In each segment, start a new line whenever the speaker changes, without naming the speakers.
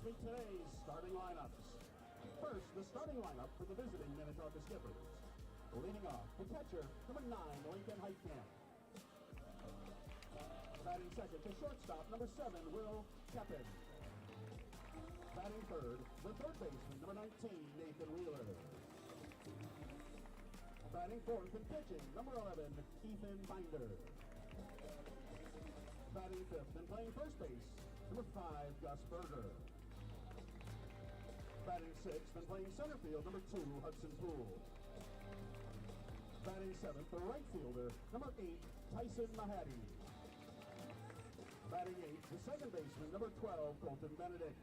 Let's meet today's starting lineups. First, the starting lineup for the visiting Minnetonka Skippers. Leading off, the catcher, number 9, Lincoln Heitkamp. Batting second, the shortstop, number 7, Will Keppen. Batting third, the third baseman, number 19, Nathan Wheeler. Batting fourth and pitching, number 11, Ethan Binder. Batting fifth and playing first base, number 5, Gus Berger. Batting sixth and playing center field, number 2, Hudson Poole. Batting seventh, the right fielder, number 8, Tyson Mahady. Batting eighth, the second baseman, number 12, Colton Benedict.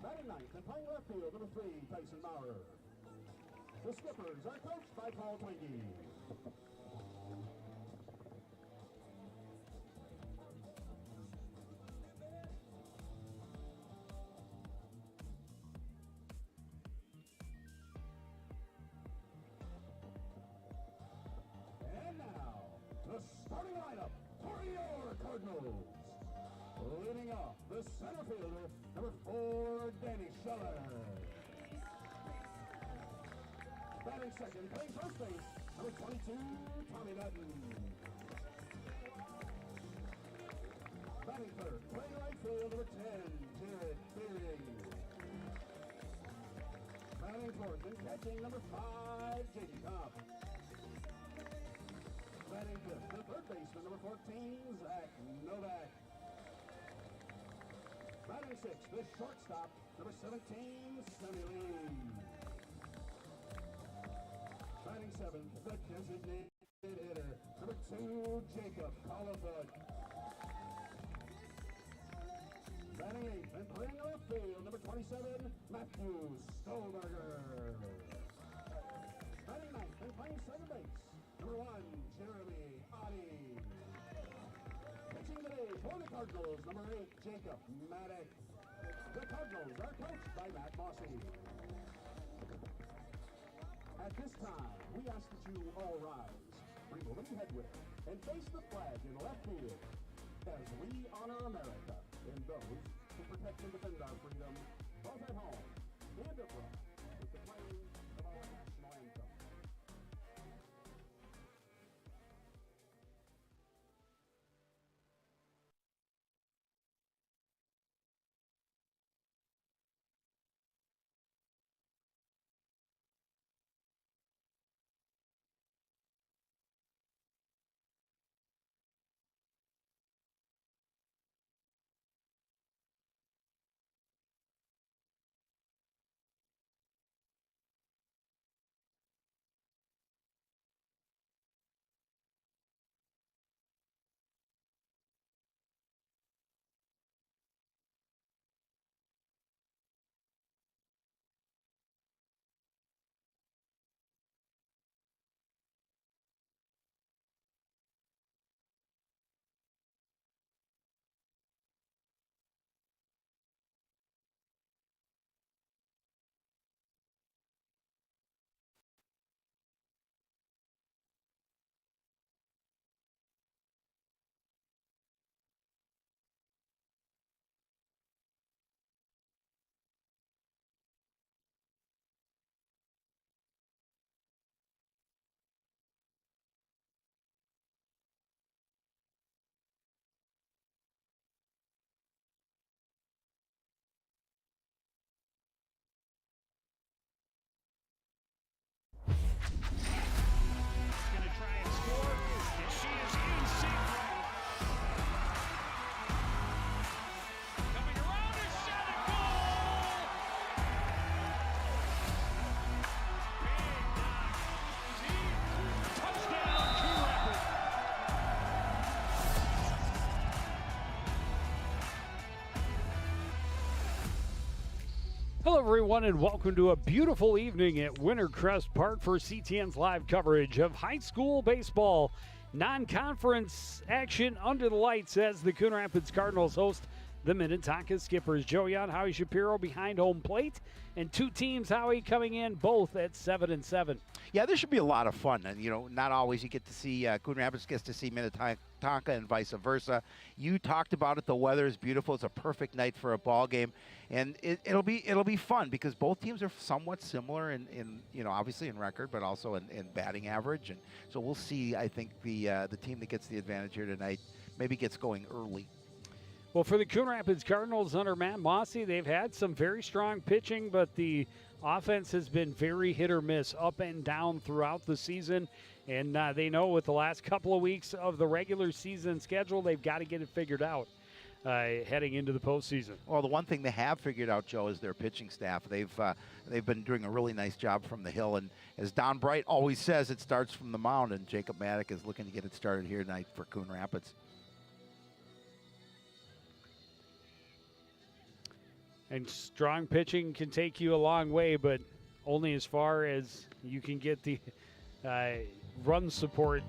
Batting ninth and playing left field, number 3, Tyson Maurer. The Skippers are coached by Paul Twinkie. And now, the starting lineup for your Cardinals. Leading off, the center fielder, number 4, Danny Scheller. Batting second, playing first base, number 22, Tommy Madden. Batting third, playing right field, number 10, Jared Fearing. Batting fourth and catching, number 5, J.D. Kopp. Batting fifth, the third baseman, number 14, Zach Novak. Batting sixth, the shortstop, number 17, Sonny Lee. Batting seventh, the designated hitter, number 2, Jacob Collifoot. Batting eighth and playing left field, number 27, Matthew Stolberger. Batting ninth and playing second base, number 1, Jeremy Oddie. Pitching today for the Cardinals, number 8, Jacob Maddox. The Cardinals are coached by Matt Mossy. At this time, we ask that you all rise, bring a little headway, and face the flag in left field as we honor America and those who protect and defend our freedom, both at home and abroad, with the playing of our national anthem.
Hello, everyone, and welcome to a beautiful evening at Wintercrest Park for CTN's live coverage of high school baseball. Non-conference action under the lights as the Coon Rapids Cardinals host the Minnetonka Skippers. Joe Young, Howie Shapiro behind home plate, and two teams, Howie, coming in both at 7-7.
Yeah, this should be a lot of fun. And, not always you get to see, Coon Rapids gets to see Minnetonka and vice versa. You talked about it. The weather is beautiful. It's a perfect night for a ball game. And it'll be fun because both teams are somewhat similar in obviously in record, but also in batting average. And so we'll see, I think, the team that gets the advantage here tonight maybe gets going early.
Well, for the Coon Rapids Cardinals under Matt Mossy, they've had some very strong pitching, but the offense has been very hit or miss, up and down throughout the season. And they know with the last couple of weeks of the regular season schedule, they've got to get it figured out heading into the postseason.
Well, the one thing they have figured out, Joe, is their pitching staff. They've been doing a really nice job from the hill. And as Don Bright always says, it starts from the mound. And Jacob Maddock is looking to get it started here tonight for Coon Rapids.
And strong pitching can take you a long way, but only as far as you can get the run support.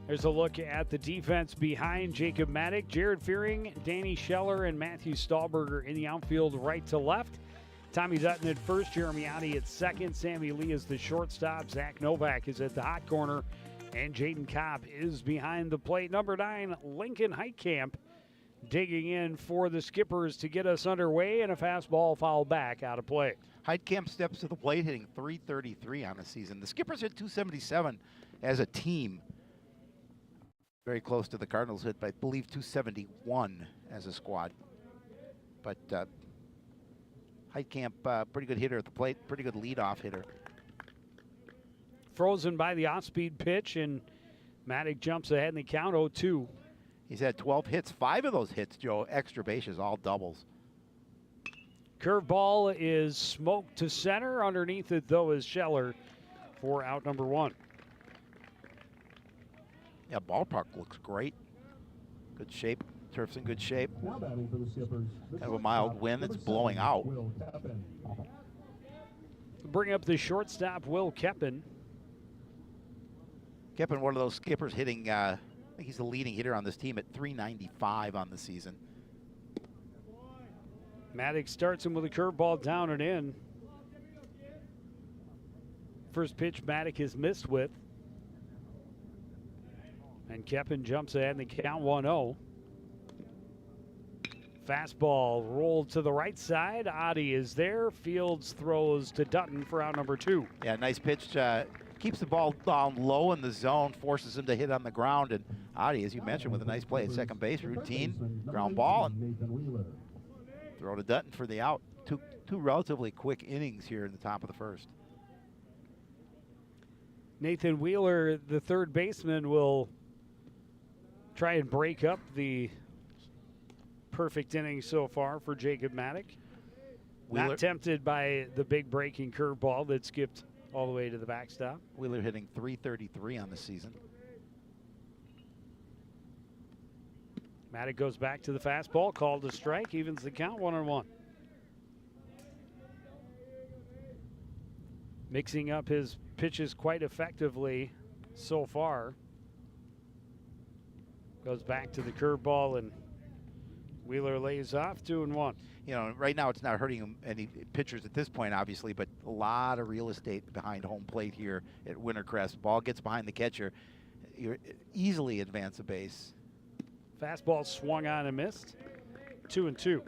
There's a look at the defense behind Jacob Maddock. Jared Fearing, Danny Scheller, and Matthew Stahlberger in the outfield right to left. Tommy Dutton at first, Jeremy Oddie at second, Sammy Lee is the shortstop, Zach Novak is at the hot corner, and Jaden Kopp is behind the plate. Number 9, Lincoln Heitkamp digging in for the Skippers to get us underway, and a fastball fouled back out of play.
Heitkamp steps to the plate, hitting .333 on the season. The Skippers hit .277 as a team. Very close to the Cardinals hit, I believe, .271 as a squad. But Heitkamp, pretty good hitter at the plate, pretty good leadoff hitter.
Frozen by the off-speed pitch, and Maddock jumps ahead in the count, 0-2.
He's had 12 hits. 5 of those hits, Joe, extra bases, all doubles.
Curveball is smoked to center. Underneath it, though, is Scheller for out number 1.
Yeah, ballpark looks great. Good shape. Turf's in good shape.
Now batting for the Skippers.
Kind of a mild wind. It's blowing out.
Bring up the shortstop, Will Keppen.
Keppen, one of those Skippers hitting, I think he's the leading hitter on this team at .395 on the season.
Maddox starts him with a curveball down and in. First pitch Maddox is missed with. And Keppen jumps ahead in the count, 1-0. Fastball rolled to the right side. Oddie is there. Fields throws to Dutton for out number 2.
Yeah, nice pitch. Keeps the ball down low in the zone, forces him to hit on the ground. And Oddie, as you mentioned, with a nice play at second base, routine, ground ball, and throw to Dutton for the out. Two relatively quick innings here in the top of the first.
Nathan Wheeler, the third baseman, will try and break up the perfect inning so far for Jacob Maddock. Not tempted by the big breaking curveball that skipped all the way to the backstop.
Wheeler hitting .333 on the season.
Maddock goes back to the fastball, called a strike, evens the count, 1-1. Mixing up his pitches quite effectively so far. Goes back to the curveball, and Wheeler lays off, 2-1.
You know, right now it's not hurting him any pitchers at this point, obviously, but a lot of real estate behind home plate here at Wintercrest. Ball gets behind the catcher. You easily advance a base.
Fastball swung on and missed. 2-2.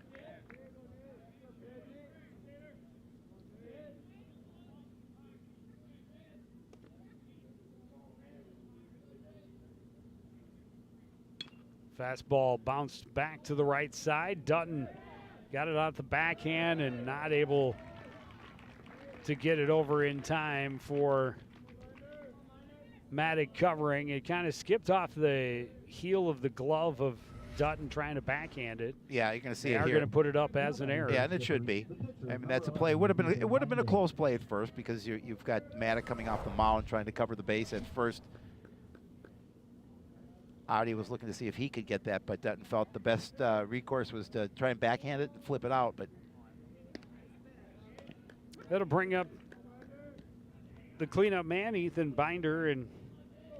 Fastball bounced back to the right side. Dutton got it off the backhand and not able to get it over in time for Maddock covering. It kind of skipped off the heel of the glove of Dutton trying to backhand it.
Yeah, you're going to see
they
it here.
They are going to put it up as an error.
Yeah, and it should be. I mean, that's a play. It would have been a close play at first because you've got Maddock coming off the mound trying to cover the base at first. Oddie was looking to see if he could get that, but Dutton felt the best recourse was to try and backhand it and flip it out. But
that'll bring up the cleanup man, Ethan Binder, and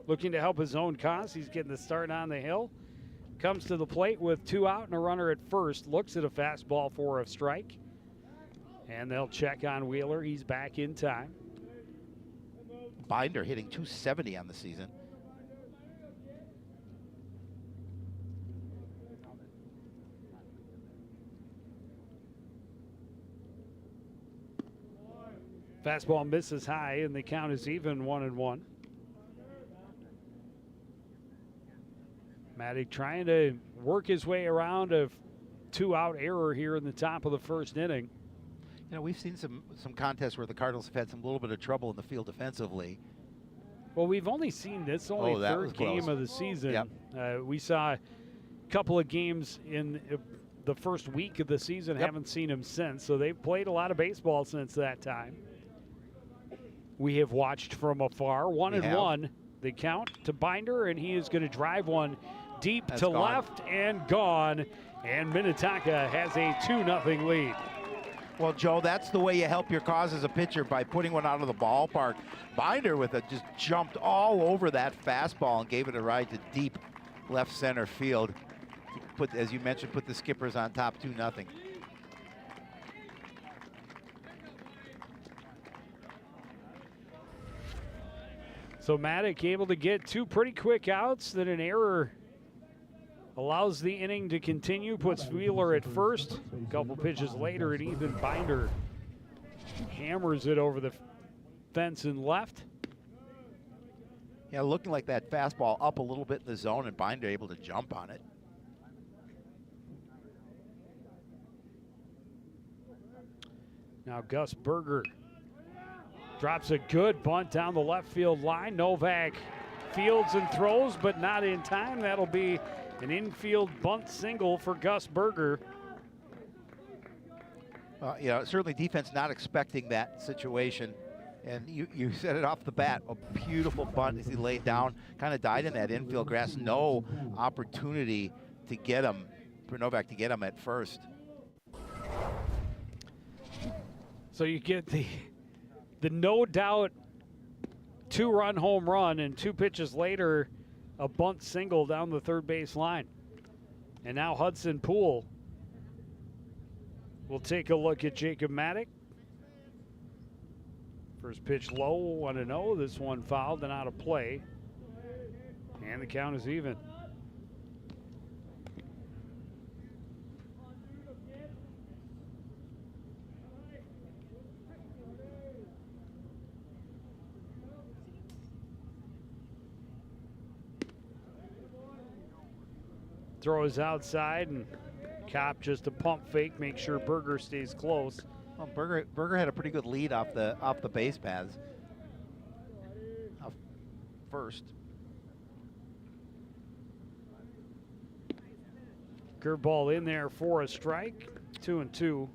looking to help his own cause. He's getting the start on the hill. Comes to the plate with 2 out and a runner at first. Looks at a fastball for a strike. And they'll check on Wheeler. He's back in time.
Binder hitting .270 on the season.
Fastball misses high, and the count is even 1-1. Maddock trying to work his way around a 2-out error here in the top of the first inning.
You know, we've seen some contests where the Cardinals have had some little bit of trouble in the field defensively.
Well, we've only seen this third game of the season.
Yep.
We saw a couple of games in the first week of the season.
Yep.
Haven't seen him since, so they've played a lot of baseball since that time. We have watched from afar. 1-1, the count to Binder, and he is going to drive one deep to left and gone. And Minnetonka has a 2-0 lead.
Well, Joe, that's the way you help your cause as a pitcher, by putting one out of the ballpark. Binder with it just jumped all over that fastball and gave it a ride to deep left center field. As you mentioned, put the Skippers on top 2-0.
So Maddock able to get 2 pretty quick outs. Then an error allows the inning to continue, puts Wheeler at first. A couple pitches later, and Ethan Binder hammers it over the fence and left.
Yeah, looking like that fastball up a little bit in the zone, and Binder able to jump on it.
Now Gus Berger drops a good bunt down the left field line. Novak fields and throws, but not in time. That'll be an infield bunt single for Gus Berger.
You know, certainly defense not expecting that situation. And you said it off the bat, a beautiful bunt as he laid down, kind of died in that infield grass. No opportunity to get him, for Novak to get him at first.
So you get the no doubt 2-run home run, and 2 pitches later, a bunt single down the third base line. And now Hudson Poole will take a look at Jacob Maddock. First pitch low, 1-0. This one fouled and out of play. And the count is even. Throws outside, and Kopp just a pump fake, make sure Berger stays close.
Well, Berger had a pretty good lead off the base paths. First.
Curveball in there for a strike. 2-2.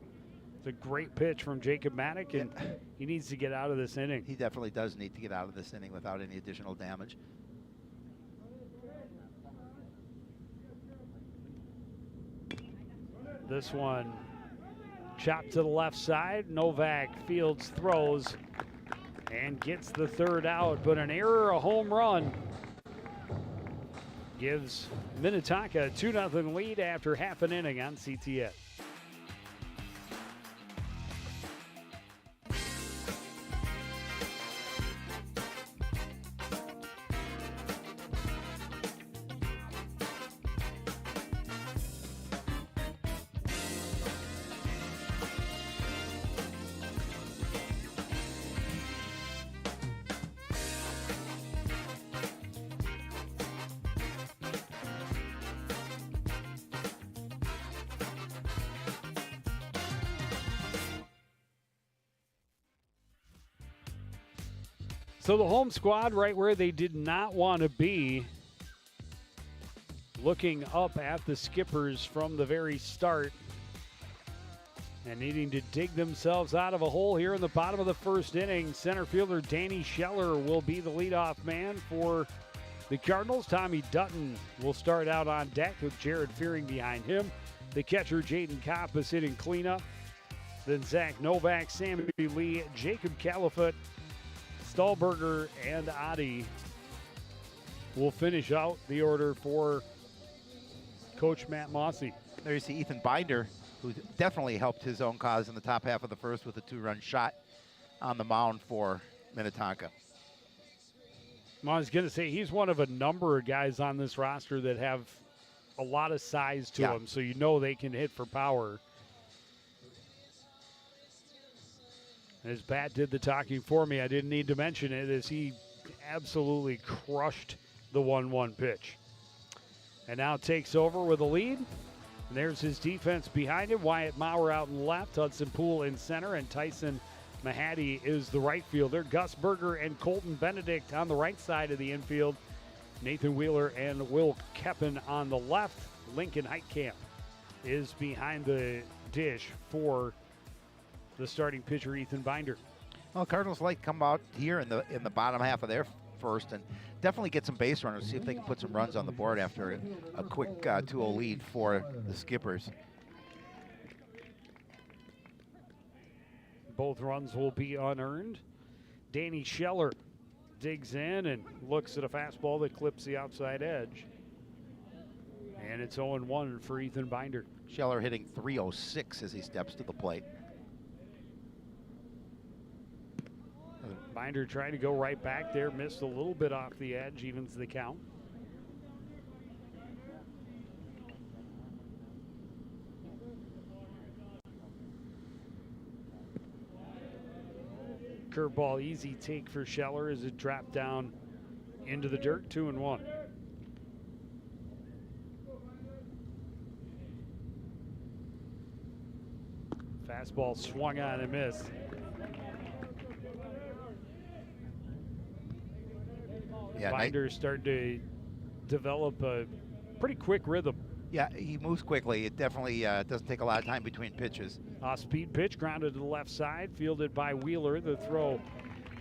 It's a great pitch from Jacob Maddock, and he needs to get out of this inning.
He definitely does need to get out of this inning without any additional damage.
This one chopped to the left side. Novak fields, throws, and gets the third out. But an error, a home run, gives Minnetonka a 2-0 lead after half an inning on CTS. So the home squad right where they did not want to be, looking up at the Skippers from the very start and needing to dig themselves out of a hole here in the bottom of the first inning. Center fielder Danny Scheller will be the leadoff man for the Cardinals. Tommy Dutton will start out on deck with Jared Fearing behind him. The catcher Jaden Kopp is hitting cleanup. Then Zach Novak, Sammy Lee, Jacob Califoot, Stahlberger, and Adi will finish out the order for Coach Matt Mossy.
There you see Ethan Binder, who definitely helped his own cause in the top half of the first with a 2-run shot on the mound for Minnetonka.
I was going to say, he's one of a number of guys on this roster that have a lot of size to them, so you know they can hit for power. His bat did the talking for me. I didn't need to mention it, as he absolutely crushed the 1-1 pitch. And now takes over with a lead. And there's his defense behind him. Wyatt Maurer out in left, Hudson Poole in center, and Tyson Mahady is the right fielder. Gus Berger and Colton Benedict on the right side of the infield. Nathan Wheeler and Will Keppen on the left. Lincoln Heitkamp is behind the dish for the starting pitcher, Ethan Binder.
Well, Cardinals like come out here in the bottom half of their first and definitely get some base runners, see if they can put some runs on the board after a quick 2-0 lead for the Skippers.
Both runs will be unearned. Danny Scheller digs in and looks at a fastball that clips the outside edge. And it's 0-1 for Ethan Binder.
Scheller hitting .306 as he steps to the plate.
Binder trying to go right back there, missed a little bit off the edge, evens the count. Curveball, easy take for Scheller as it dropped down into the dirt, 2-1. Fastball swung on and missed.
Yeah,
Binder's starting to develop a pretty quick rhythm.
Yeah, he moves quickly. It definitely doesn't take a lot of time between pitches.
Off-speed pitch grounded to the left side, fielded by Wheeler. The throw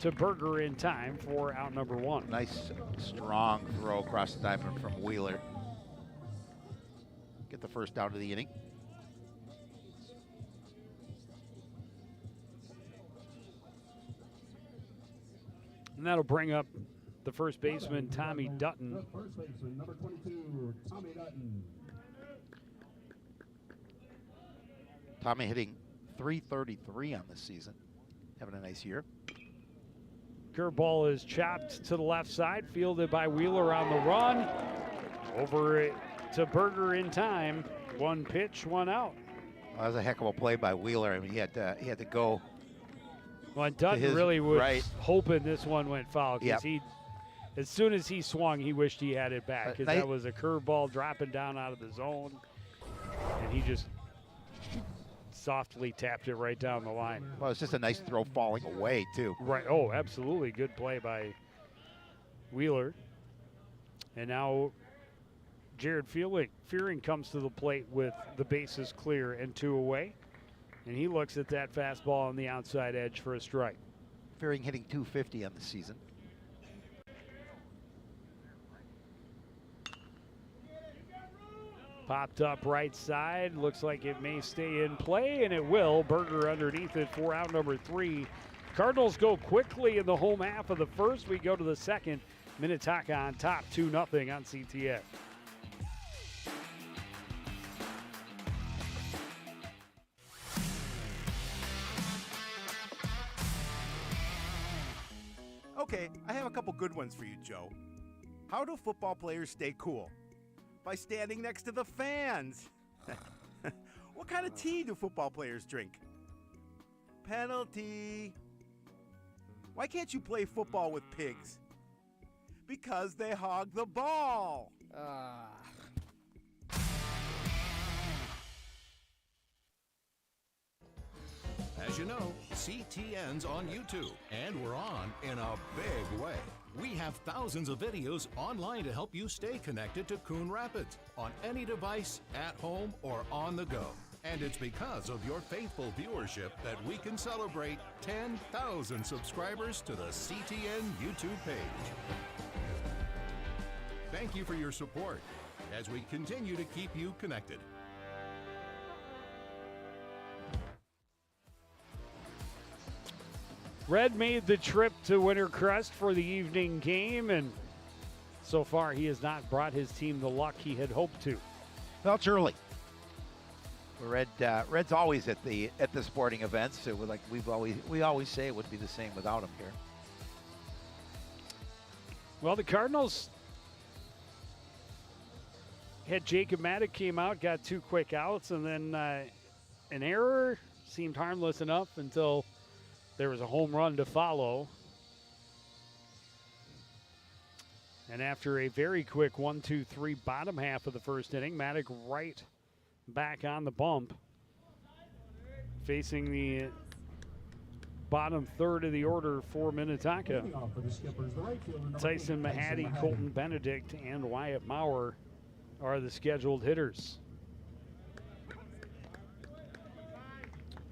to Berger in time for out number 1.
Nice, strong throw across the diamond from Wheeler. Get the first out of the inning.
And that'll bring up the first baseman, Tommy Dutton.
The first baseman, number 22, Tommy Dutton.
Tommy hitting .333 on this season. Having a nice year.
Curveball is chopped to the left side, fielded by Wheeler on the run. Over it to Berger in time. One pitch, one out.
Well, that was a heck of a play by Wheeler. I mean, he had to go.
Well, Dutton really was hoping this one went foul, because as soon as he swung, he wished he had it back, because that was a curveball dropping down out of the zone, and he just softly tapped it right down the line.
Well, it's just a nice throw falling away, too.
Right. Oh, absolutely. Good play by Wheeler. And now Jared Fearing comes to the plate with the bases clear and 2 away. And he looks at that fastball on the outside edge for a strike.
Fearing hitting .250 on the season.
Popped up right side. Looks like it may stay in play, and it will. Berger underneath it for out number 3. Cardinals go quickly in the home half of the first. We go to the second. Minnetonka on top, 2-0 on CTN.
Okay, I have a couple good ones for you, Joe. How do football players stay cool? By standing next to the fans. What kind of tea do football players drink? Penalty. Why can't you play football with pigs? Because they hog the ball.
As you know, CTN's on YouTube, and we're on in a big way. We have thousands of videos online to help you stay connected to Coon Rapids on any device, at home, or on the go. And it's because of your faithful viewership that we can celebrate 10,000 subscribers to the CTN YouTube page. Thank you for your support as we continue to keep you connected.
Red made the trip to Winter Crest for the evening game and so far he has not brought his team the luck he had hoped to.
Well, it's early. Red's always at the sporting events. So we always say it would be the same without him here.
Well, the Cardinals had Jacob Maddock came out, got 2 quick outs, and then an error seemed harmless enough until there was a home run to follow. And after a very quick 1-2-3 bottom half of the first inning, Maddock right back on the bump, facing the bottom third of the order for Minnetonka. Tyson Mahady, Colton Benedict, and Wyatt Maurer are the scheduled hitters.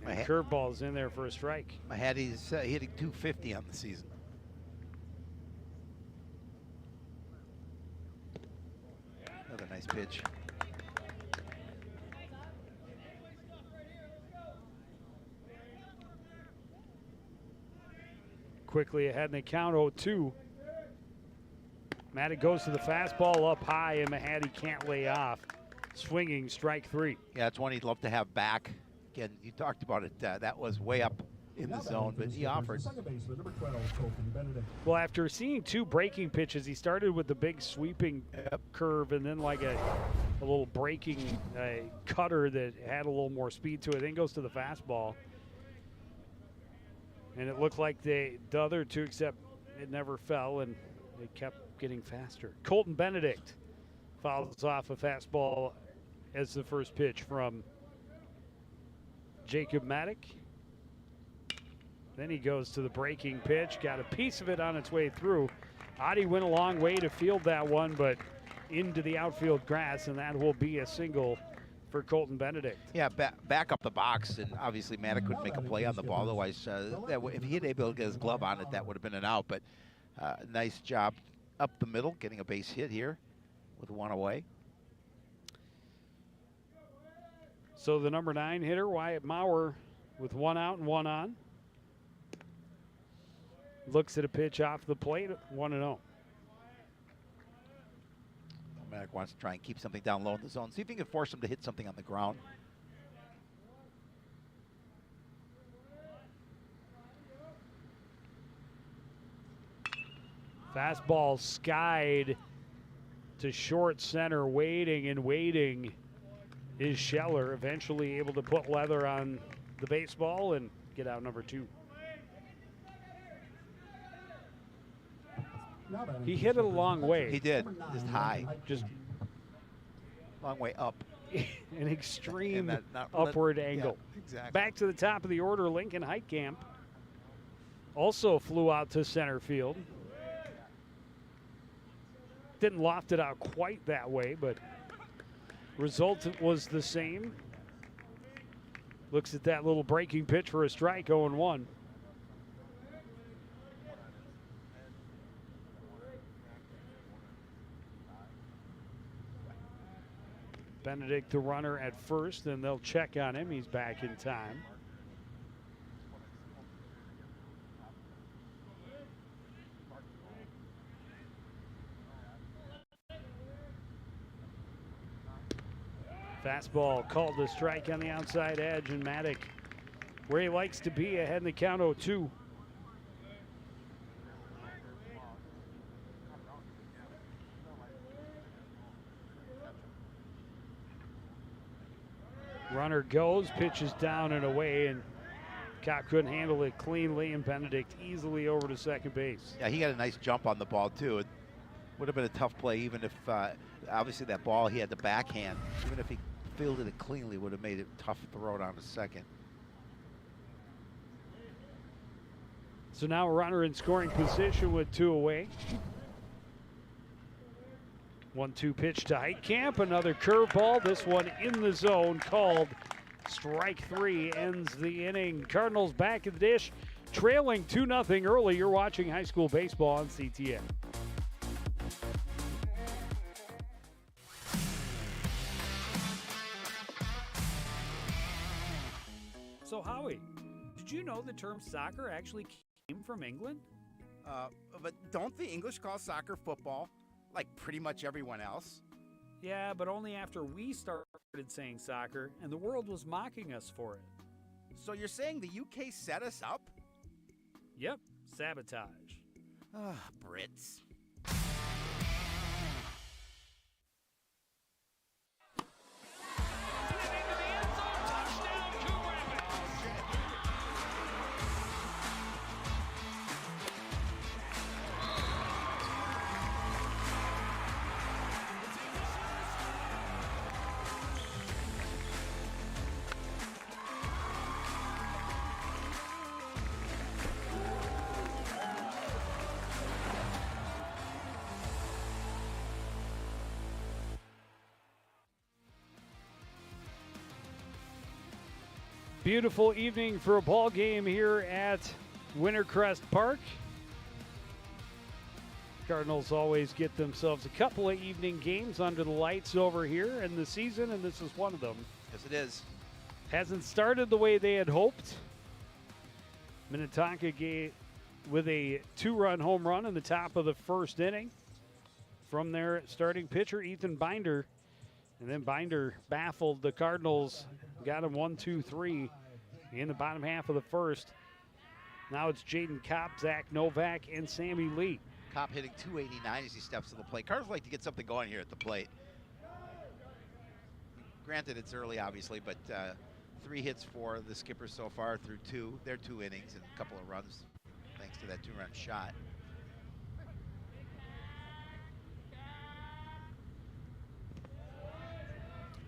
And curveball's in there for a strike.
Mahady's hitting .250 on the season. Another nice pitch.
Quickly ahead in the count, 0-2. Maddock goes to the fastball up high, and Mahady can't lay off. Swinging, strike 3.
Yeah, it's one he'd love to have back. Again, you talked about it. That was way up in the zone, but he offered.
Well, after seeing 2 breaking pitches, he started with the big sweeping curve and then like a little breaking cutter that had a little more speed to it. Then goes to the fastball. And it looked like the other 2, except it never fell, and it kept getting faster. Colton Benedict fouls off a fastball as the first pitch from Jacob Maddock. Then he goes to the breaking pitch, got a piece of it on its way through. Adi went a long way to field that one, but into the outfield grass, and that will be a single for Colton Benedict.
Yeah, back up the box, and obviously Maddock couldn't make a play on the ball. Otherwise, if he had been able to get his glove on it, that would have been an out. But nice job up the middle, getting a base hit here with 1 away.
So the number 9 hitter, Wyatt Maurer, with 1 out and 1 on. Looks at a pitch off the plate, 1-0.
Maddock wants to try and keep something down low in the zone. See if he can force him to hit something on the ground.
Fastball skied to short center, waiting and waiting is Scheller, eventually able to put leather on the baseball and get out number 2. He hit it a long way.
He did, just high.
Just
long way up.
An extreme upward angle.
Yeah, exactly.
Back to the top of the order, Lincoln Heitkamp also flew out to center field. Didn't loft it out quite that way, but result was the same. Looks at that little breaking pitch for a strike, 0-1. Benedict, the runner at first, and they'll check on him. He's back in time. Fastball called a strike on the outside edge, and Maddock, where he likes to be, ahead in the count, 0-2. Runner goes, pitches down and away, and Cock couldn't handle it cleanly, and Benedict easily over to second base.
Yeah, he got a nice jump on the ball, too. It would have been a tough play, even if, obviously, that ball, he had the backhand. Even if he fielded it cleanly, would have made it tough to throw down to second.
So now a runner in scoring position with 2 away. 1-2 pitch to Heitkamp, another curveball. This one in the zone, called strike 3, ends the inning. Cardinals back in the dish, trailing 2-0 early. You're watching high school baseball on CTN. So Howie, did you know the term soccer actually came from England?
But don't the English call soccer football? like pretty much everyone else.
Yeah, but only after we started saying soccer and the world was mocking us for it.
So you're saying the UK set us up?
Yep, sabotage.
Brits.
Beautiful evening for a ball game here at Wintercrest Park. Cardinals always get themselves a couple of evening games under the lights over here in the season, and this is one of them.
Yes, it is.
Hasn't started the way they had hoped. Minnetonka with a 2-run home run in the top of the first inning from their starting pitcher, Ethan Binder. And then Binder baffled the Cardinals, got him 1-2-3 in the bottom half of the first. Now it's Jaden Kopp, Zach Novak, and Sammy Lee.
Kopp hitting .289 as he steps to the plate. Cardinals like to get something going here at the plate. Granted, it's early, obviously, but 3 hits for the Skippers so far through 2. They're 2 innings and a couple of runs thanks to that 2-run shot.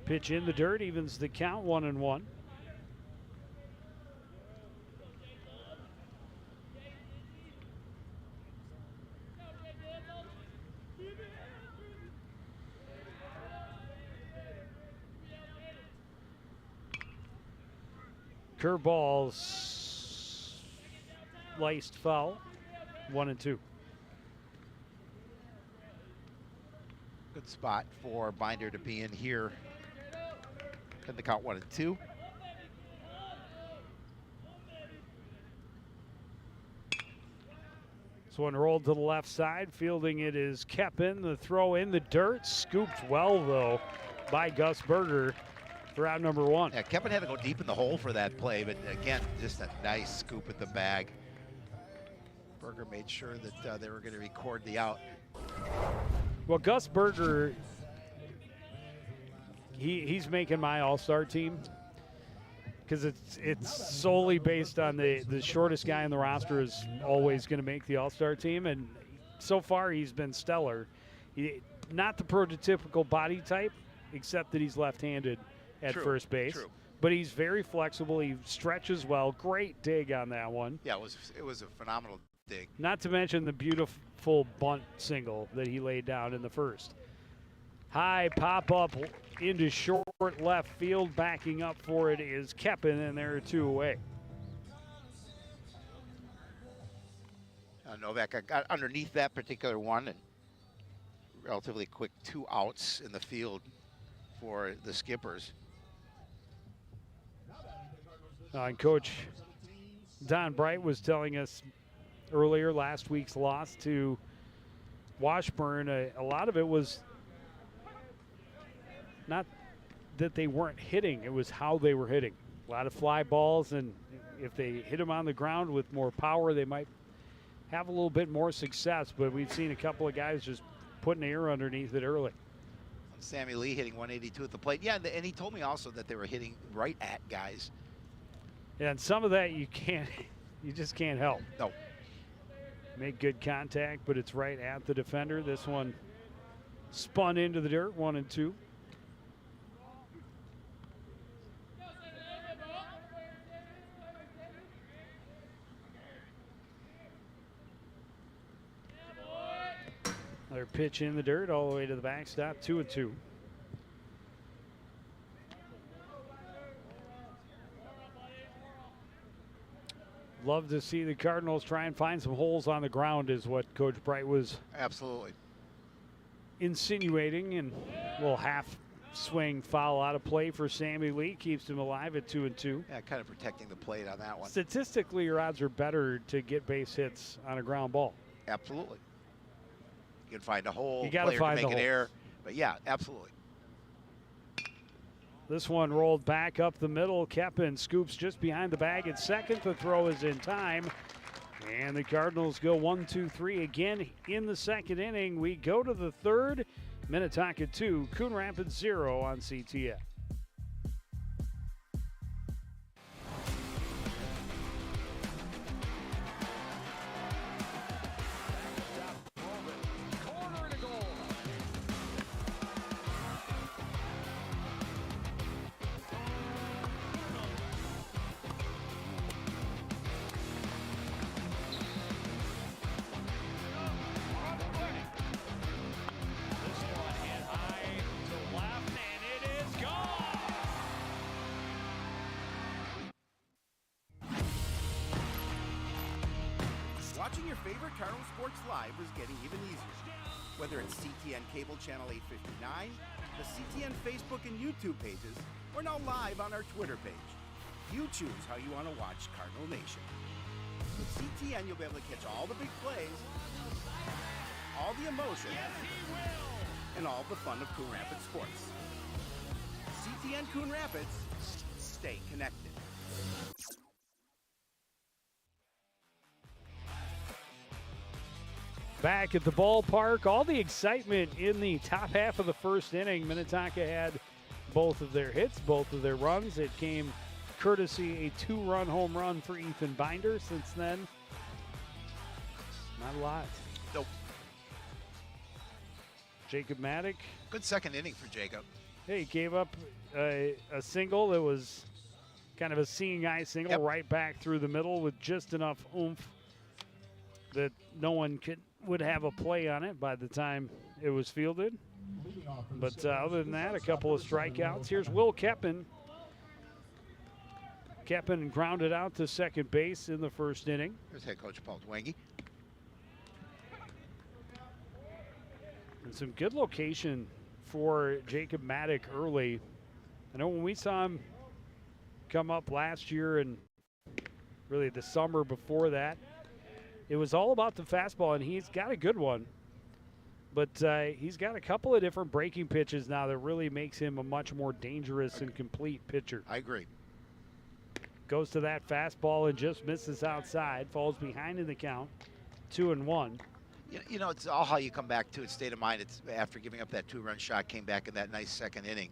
Pitch in the dirt, evens the count, 1-1. Curveball sliced foul, 1-2.
Good spot for Binder to be in here. Cut the count 1-2.
This one rolled to the left side. Fielding it is Keppen. The throw in the dirt. Scooped well, though, by Gus Berger for out number 1.
Yeah, Keppen had to go deep in the hole for that play, but again, just a nice scoop at the bag. Berger made sure that they were going to record the out.
Well, Gus Berger, he's making my all-star team because it's solely based on the shortest guy in the roster is always going to make the all-star team, and so far he's been stellar. Not the prototypical body type, except that he's left-handed at first base.
True.
But he's very flexible. He stretches well. Great dig on that one.
Yeah, it was a phenomenal dig.
Not to mention the beautiful bunt single that he laid down in the first. High pop-up into short left field. Backing up for it is Keppen, and there are 2 away.
Novak got underneath that particular one, and relatively quick 2 outs in the field for the Skippers.
And Coach Don Bright was telling us earlier last week's loss to Washburn, a lot of it was not that they weren't hitting, it was how they were hitting. A lot of fly balls, and if they hit them on the ground with more power, they might have a little bit more success, but we've seen a couple of guys just putting air underneath it early.
Sammy Lee hitting 182 at the plate. Yeah, and he told me also that they were hitting right at guys.
Yeah, and some of that you just can't help.
No.
Make good contact, but it's right at the defender. This one spun into the dirt, 1-2. Another pitch in the dirt all the way to the backstop, 2-2. Love to see the Cardinals try and find some holes on the ground is what Coach Bright was
absolutely
insinuating, and a little half swing foul out of play for Sammy Lee keeps him alive at 2-2.
Yeah, kind of protecting the plate on that one.
Statistically, your odds are better to get base hits on a ground ball.
Absolutely. You can find a hole,
You gotta
player
find
can make
the
an
holes.
error. But yeah, absolutely.
This one rolled back up the middle. Keppen scoops just behind the bag at second. The throw is in time. And the Cardinals go 1-2-3 again in the second inning. We go to the third. Minnetonka 2, Coon Rapids 0 on CTN.
Watching your favorite Cardinal sports live is getting even easier. Whether it's CTN Cable Channel 859, the CTN Facebook and YouTube pages, or now live on our Twitter page. You choose how you want to watch Cardinal Nation. With CTN, you'll be able to catch all the big plays, all the emotion, and all the fun of Coon Rapids sports. CTN Coon Rapids, stay connected.
Back at the ballpark, all the excitement in the top half of the first inning. Minnetonka had both of their hits, both of their runs. It came courtesy a 2-run home run for Ethan Binder. Since then, not a lot.
Nope.
Jacob Maddock.
Good second inning for Jacob.
He gave up a single that was kind of a seeing eye single right back through the middle with just enough oomph that no one would have a play on it by the time it was fielded. But other than that, a couple of strikeouts. Here's Will Keppen. Keppen grounded out to second base in the first inning.
Here's head coach Paul Dwangy.
And some good location for Jacob Maddock early. I know when we saw him come up last year and really the summer before that, it was all about the fastball, and he's got a good one. But he's got a couple of different breaking pitches now that really makes him a much more dangerous and complete pitcher.
I agree.
Goes to that fastball and just misses outside. Falls behind in the count, 2-1.
You know, it's all how you come back to it. State of mind. It's after giving up that 2-run shot, came back in that nice second inning.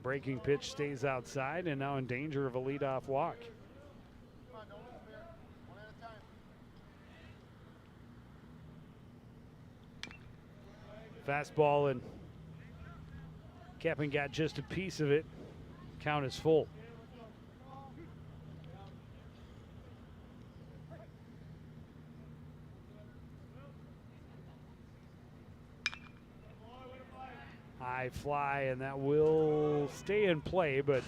Breaking pitch stays outside and now in danger of a leadoff walk. Fastball, and Keppen got just a piece of it. Count is full. High fly, and that will stay in play, but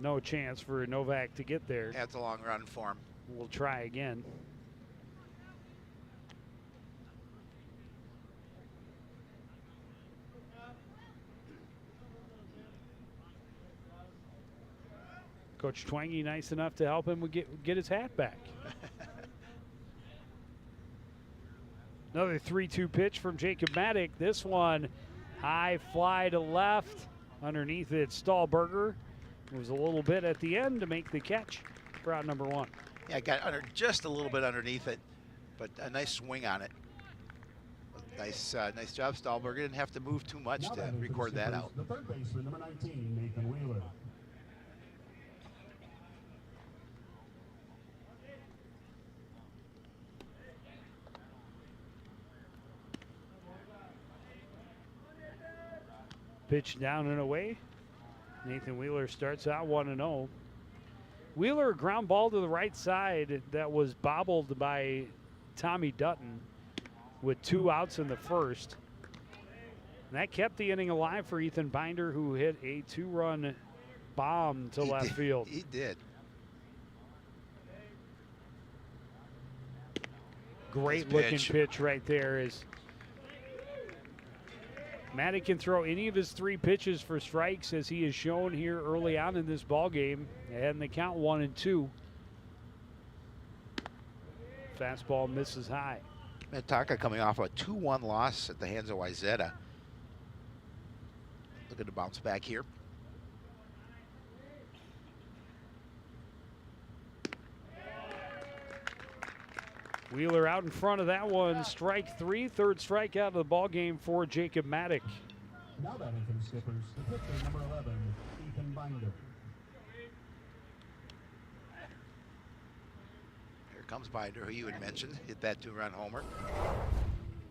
no chance for Novak to get there.
That's a long run for him.
We'll try again. Coach Twangy nice enough to help him get his hat back. Another 3-2 pitch from Jacob Maddock. This one, high fly to left. Underneath it, Stahlberger moves a little bit at the end to make the catch for out number one.
Yeah, got just a little bit underneath it, but a nice swing on it. Nice job, Stahlberger. Didn't have to move too much to record that out.
The third baseman, number 19, Nathan Wheeler.
Pitch down and away. Nathan Wheeler starts out 1-0. Wheeler, ground ball to the right side that was bobbled by Tommy Dutton with 2 outs in the first. And that kept the inning alive for Ethan Binder, who hit a 2-run bomb to left field.
He did.
Great looking pitch right there. Is Maddock can throw any of his 3 pitches for strikes, as he has shown here early on in this ball game, and they count 1-2. Fastball misses high.
Minnetonka coming off a 2-1 loss at the hands of Wyzetta. Looking to bounce back here.
Wheeler out in front of that one. Strike 3, third strikeout of the ball game for Jacob Maddock.
Now batting for the Skippers, the pitcher, number 11, Ethan Binder.
Here comes Binder, who you had mentioned, hit that 2-run homer.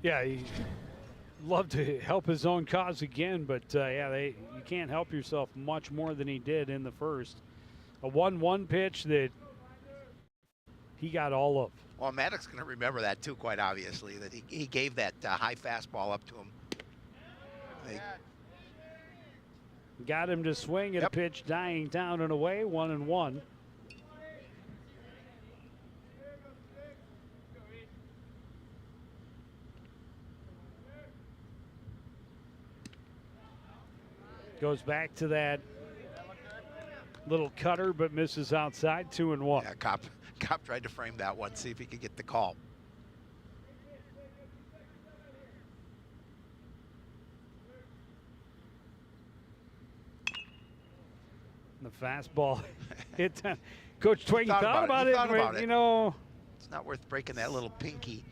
Yeah, he loved to help his own cause again, but you can't help yourself much more than he did in the first. A 1-1 pitch that he got all of.
Well, Maddock's going to remember that too, quite obviously, that he gave that high fastball up to him.
Got him to swing at a pitch dying down and away, 1-1. Goes back to that little cutter, but misses outside, 2-1.
Yeah, Cop tried to frame that one, see if he could get the call.
The fastball hit. Coach Twiggy thought about it. You know,
it's not worth breaking that little pinky.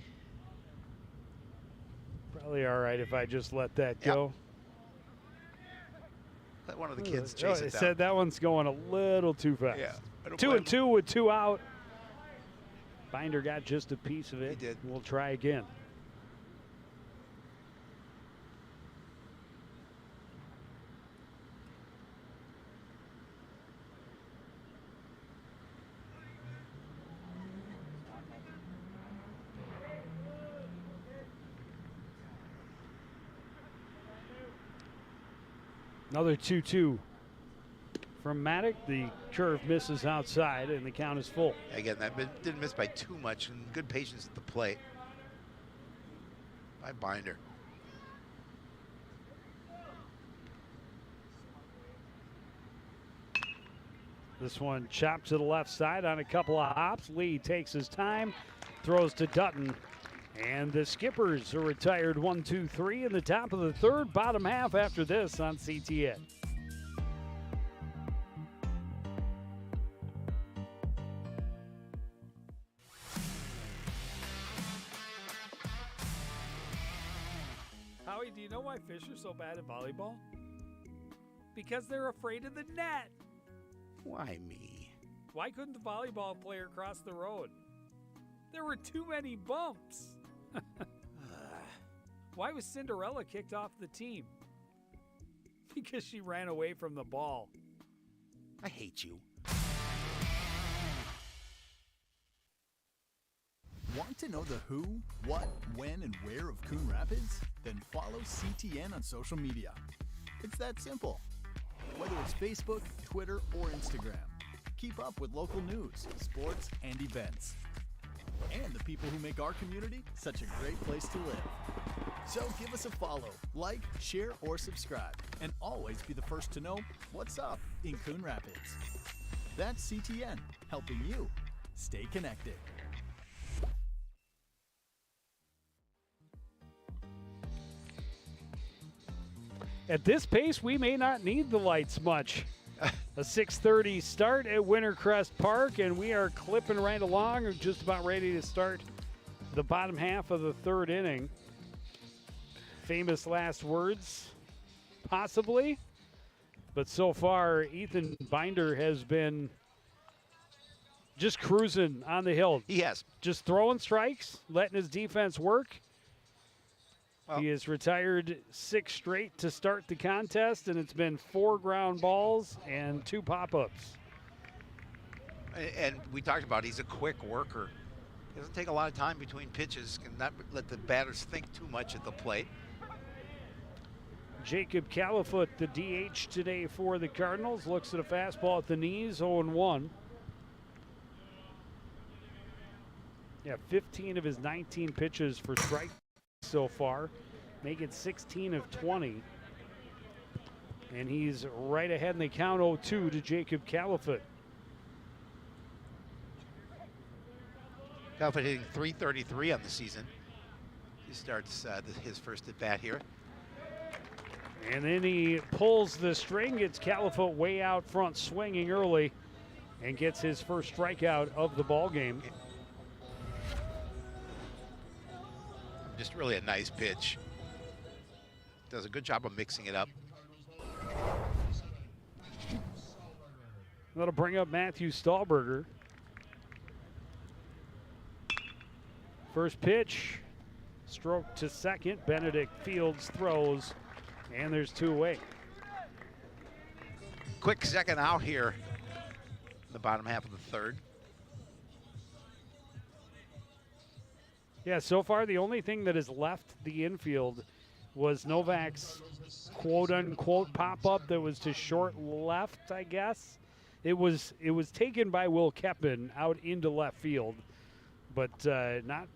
Probably all right if I just let that go.
Let one of the kids chase it down.
Said that one's going a little too fast.
Yeah.
2-2 with 2 out. Binder got just a piece of it.
He did.
We'll try again. Another 2-2 from Maddock. The curve misses outside, and the count is full.
Again, that didn't miss by too much, and good patience at the plate by Binder.
This one chopped to the left side on a couple of hops. Lee takes his time, throws to Dutton. And the Skippers are retired 1-2-3 in the top of the third, bottom half after this on CTN. Howie, do you know why fish are so bad at volleyball? Because they're afraid of the net.
Why me?
Why couldn't the volleyball player cross the road? There were too many bumps. Why was Cinderella kicked off the team? Because she ran away from the ball.
I hate you.
Want to know the who, what, when, and where of Coon Rapids? Then follow CTN on social media. It's that simple. Whether it's Facebook, Twitter, or Instagram, keep up with local news, sports, and events. And the people who make our community such a great place to live. So give us a follow, like, share, or subscribe, and always be the first to know what's up in Coon Rapids. That's CTN, helping you stay connected.
At this pace, we may not need the lights much. A 6:30 start at Wintercrest Park, and we are clipping right along. We're just about ready to start the bottom half of the third inning. Famous last words, possibly. But so far, Ethan Binder has been just cruising on the hill.
He has.
Just throwing strikes, letting his defense work.
Well,
he has retired 6 straight to start the contest, and it's been 4 ground balls and 2 pop-ups.
And we talked about he's a quick worker. He doesn't take a lot of time between pitches, can not let the batters think too much at the plate.
Jacob Califoot, the DH today for the Cardinals, looks at a fastball at the knees, 0-1. Yeah, 15 of his 19 pitches for strike so far, make it 16 of 20. And he's right ahead in the count, 0-2 to Jacob Califoot.
Caliphate hitting .333 on the season. He starts his first at bat here.
And then he pulls the string, gets Caliphate way out front swinging early, and gets his first strikeout of the ball game.
Just really a nice pitch. Does a good job of mixing it up.
That'll bring up Matthew Stahlberger. First pitch, stroke to second. Benedict Fields throws, and there's 2 away.
Quick second out here in the bottom half of the third.
Yeah, so far the only thing that has left the infield was Novak's quote-unquote pop-up that was to short left, I guess. It was taken by Will Keppen out into left field, but not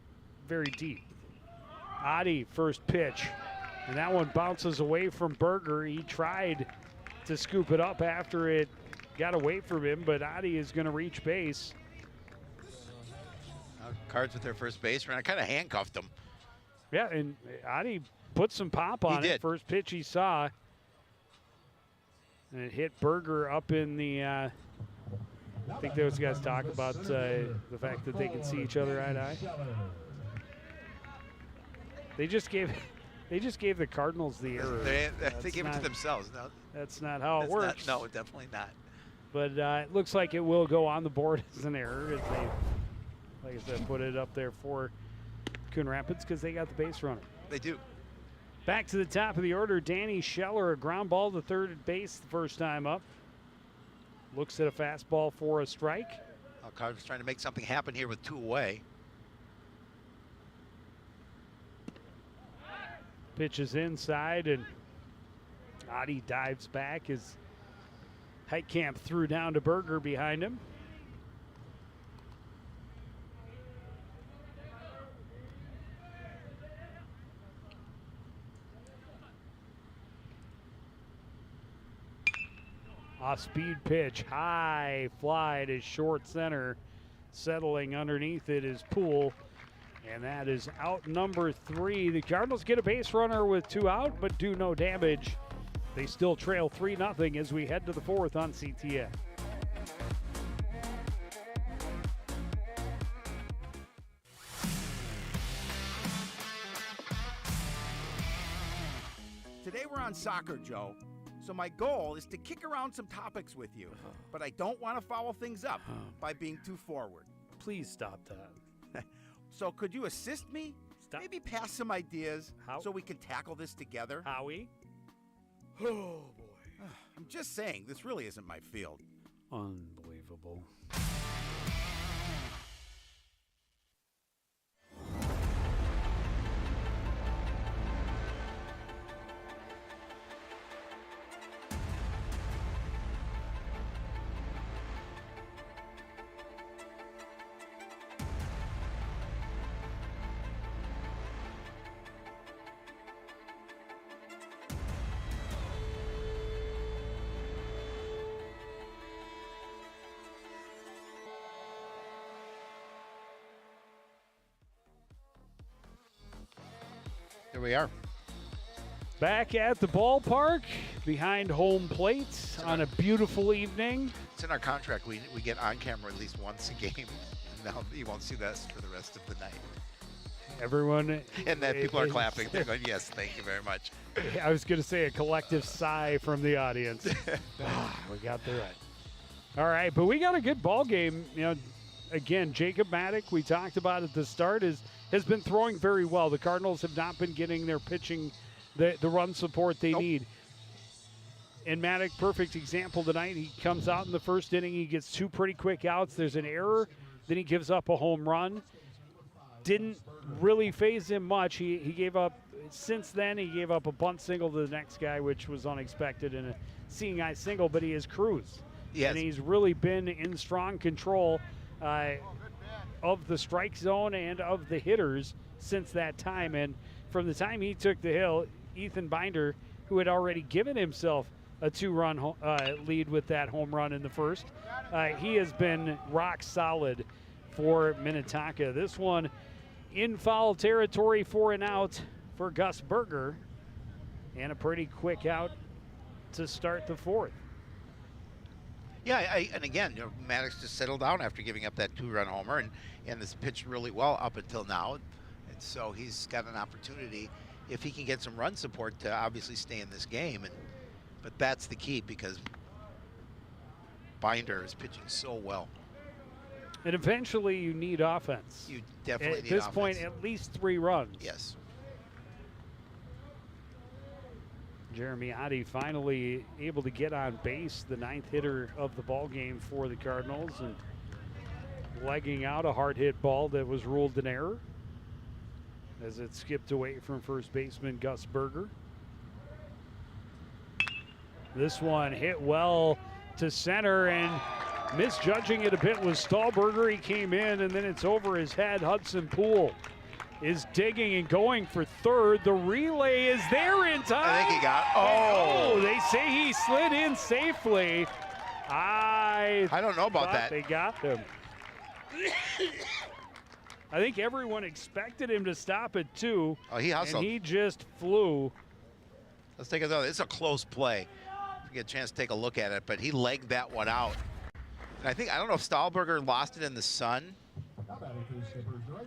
very deep. Adi, first pitch, and that one bounces away from Berger. He tried to scoop it up after it got away from him, but Adi is going to reach base.
Cards with their first base runner. I kind of handcuffed him.
Yeah, and Adi put some pop on it. First pitch he saw. And it hit Berger up in the, I think those guys talk about the fact that they can see each other eye to eye. They just gave the Cardinals the error.
They gave it to themselves. No,
that's not how it works.
No, definitely not.
But it looks like it will go on the board as an error as they, like I said, put it up there for Coon Rapids because they got the base runner.
They do.
Back to the top of the order, Danny Scheller, a ground ball to third base the first time up. Looks at a fastball for a strike.
Cardinals trying to make something happen here with 2 away.
Pitches inside, and Adi dives back as Heitkamp threw down to Berger behind him. Off-speed pitch, high fly to short center. Settling underneath it is Poole, and that is out number 3. The Cardinals get a base runner with 2 out, but do no damage. They still trail 3-0 as we head to the 4th on CTN.
Today we're on soccer, Joe. So my goal is to kick around some topics with you, but I don't want to foul things up by being too forward.
Please stop that.
So could you assist me?
Stop.
Maybe pass some ideas
How?
so we can tackle this together?
Howie?
Oh, boy. I'm just saying, this really isn't my field.
Unbelievable.
There we are.
Back at the ballpark, behind home plate on a beautiful evening.
It's in our contract. We get on camera at least once a game. No, you won't see this for the rest of the night.
Everyone.
And then people are clapping. They're going, yes, thank you very much.
I was going to say a collective sigh from the audience. We got through it. All right, but we got a good ball game. You know, again, Jacob Maddock, we talked about at the start, has been throwing very well. The Cardinals have not been getting their pitching the run support they need. And Maddock, perfect example tonight. He comes out in the first inning. He gets 2 pretty quick outs. There's an error. Then he gives up a home run. Didn't really phase him much. He gave up, since then, he gave up a bunt single to the next guy, which was unexpected, and a seeing eye single, but he has cruised.
Yes.
And he's really been in strong control of the strike zone and of the hitters since that time. And from the time he took the hill, Ethan Binder, who had already given himself a 2-run lead with that home run in the first, he has been rock solid for Minnetonka. This one in foul territory, 4 and out for Gus Berger, and a pretty quick out to start the 4th.
Yeah, and again, Maddox just settled down after giving up that 2-run homer, and has pitched really well up until now. And so he's got an opportunity, if he can get some run support, to obviously stay in this game. But that's the key, because Binder is pitching so well.
And eventually you need offense.
You definitely need
offense. At this
offense.
point, at least 3 runs.
Yes.
Jeremy Oddie finally able to get on base, the 9th hitter of the ball game for the Cardinals, and legging out a hard hit ball that was ruled an error as it skipped away from first baseman Gus Berger. This one hit well to center, and misjudging it a bit was Stahlberger. He came in, and then it's over his head. Hudson Poole is digging and going for third. The relay is there in time.
I think he got,
they say he slid in safely. I
don't know about that.
They got him. I think everyone expected him to stop it too.
Oh, he hustled.
And he just flew.
Let's take another. It's a close play. If you get a chance to take a look at it, but he legged that one out. And I don't know if Stahlberger lost it in the sun.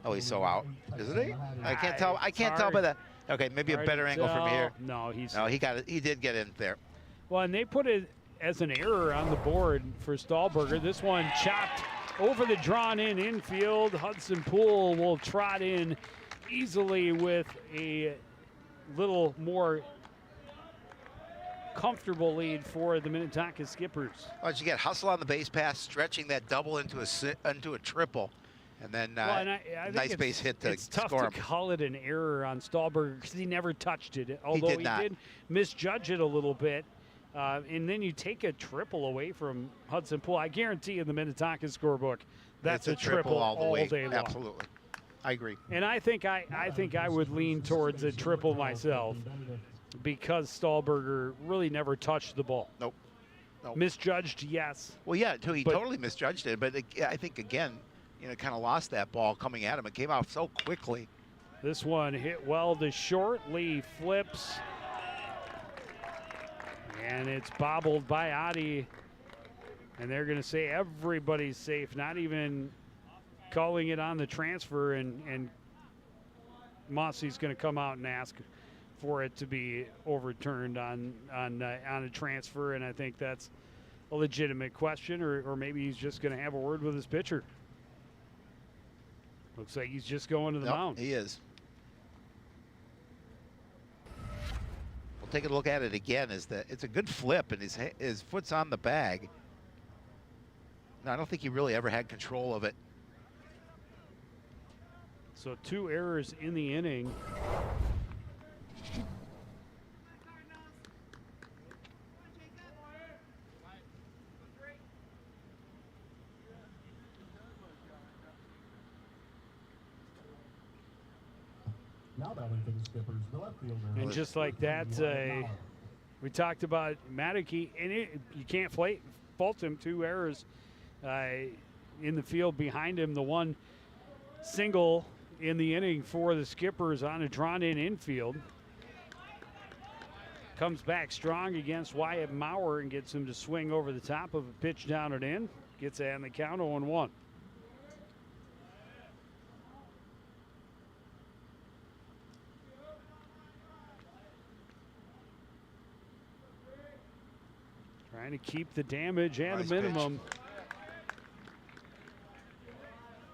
Oh, he's so out, isn't he? I can't tell. I can't tell by that. Okay, maybe a better angle from here.
No,
he got it. He did get in there.
Well, and they put it as an error on the board for Stahlberger. This one chopped over the drawn-in infield. Hudson Poole will trot in easily with a little more comfortable lead for the Minnetonka Skippers.
Oh, you get hustle on the base pass, stretching that double into a triple, and then
I
nice base hit to
it's tough
score
to call it an error on Stahlberger because he never touched it, although he did misjudge it a little bit. And then you take a triple away from Hudson Poole. I guarantee you, in the Minnetonka scorebook, that's a triple all day long.
Absolutely, I agree.
And I think I would lean towards a triple myself, because Stahlberger really never touched the ball.
Nope.
Misjudged, yes.
Well, yeah, he totally misjudged it. But I think, again, kind of lost that ball coming at him. It came out so quickly.
This one hit well to short. Lee flips. And it's bobbled by Oddie. And they're going to say everybody's safe, not even calling it on the transfer. And Mossie's going to come out and ask for it to be overturned on a transfer, and I think that's a legitimate question, or maybe he's just going to have a word with his pitcher. Looks like he's just going to the mound.
He is. We'll take a look at it again. It's a good flip, and his foot's on the bag. No, I don't think he really ever had control of it.
So 2 errors in the inning. And just like that, we talked about Maddox, and you can't fault him. 2 errors in the field behind him. The one single in the inning for the Skippers on a drawn-in infield. Comes back strong against Wyatt Maurer and gets him to swing over the top of a pitch down and in. Gets it on the count 0-1. Trying to keep the damage at a minimum. Pitch.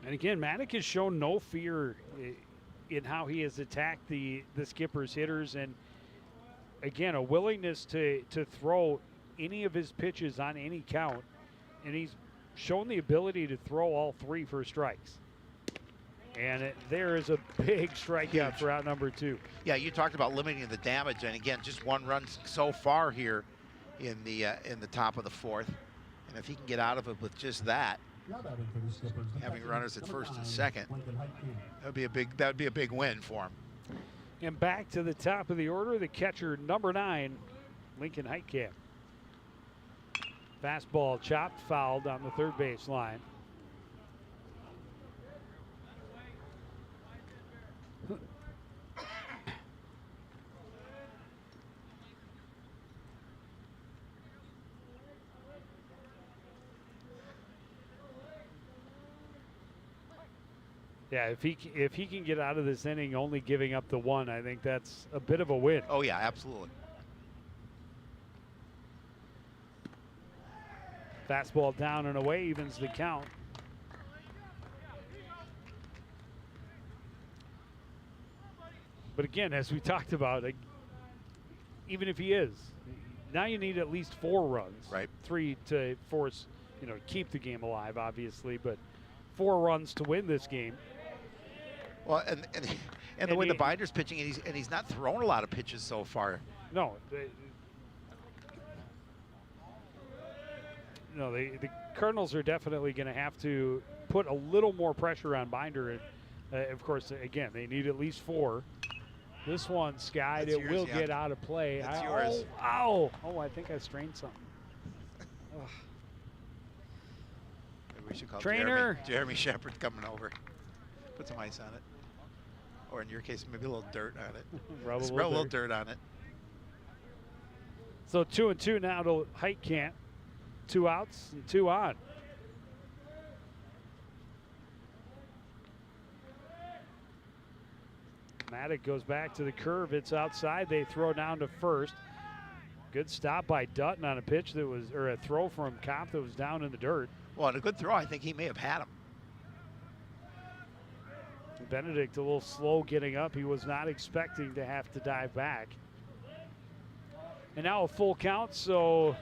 And again, Maddox has shown no fear in how he has attacked the Skippers hitters, and again, a willingness to throw any of his pitches on any count, and he's shown the ability to throw all 3 for strikes. And there is a big strikeout for out number 2.
Yeah, you talked about limiting the damage, and again, just 1 run so far here in the top of the 4th, and if he can get out of it with just that, having runners at first and second, that'd be a big win for him.
And back to the top of the order, the catcher number 9, Lincoln Heitkamp. Fastball chopped, fouled on the third base line. Yeah, if he can get out of this inning only giving up the one, I think that's a bit of a win.
Oh, yeah, absolutely.
Fastball down and away, evens the count. But again, as we talked about, even if he is, now you need at least 4 runs.
Right.
3 to force, keep the game alive, obviously, but 4 runs to win this game.
Well, and the way the Binder's pitching, and he's not thrown a lot of pitches so far.
No. The Cardinals are definitely going to have to put a little more pressure on Binder. And, of course, again, they need at least 4. This one, skied.
That's
it
yours,
will
yeah.
get out of play.
That's yours.
Ow! Oh, I think I strained something.
Maybe we should call
Trainer.
Jeremy Shepard coming over. Put some ice on it. Or in your case, maybe a little dirt on it.
Rub a
little dirt on it.
So 2-2 now to Heitkamp. 2 outs and 2 on. Maddox goes back to the curve. It's outside. They throw down to first. Good stop by Dutton on a pitch that was, or a throw from Kopp that was down in the dirt.
Well, and a good throw. I think he may have had him.
Benedict a little slow getting up. He was not expecting to have to dive back. And now a full count, so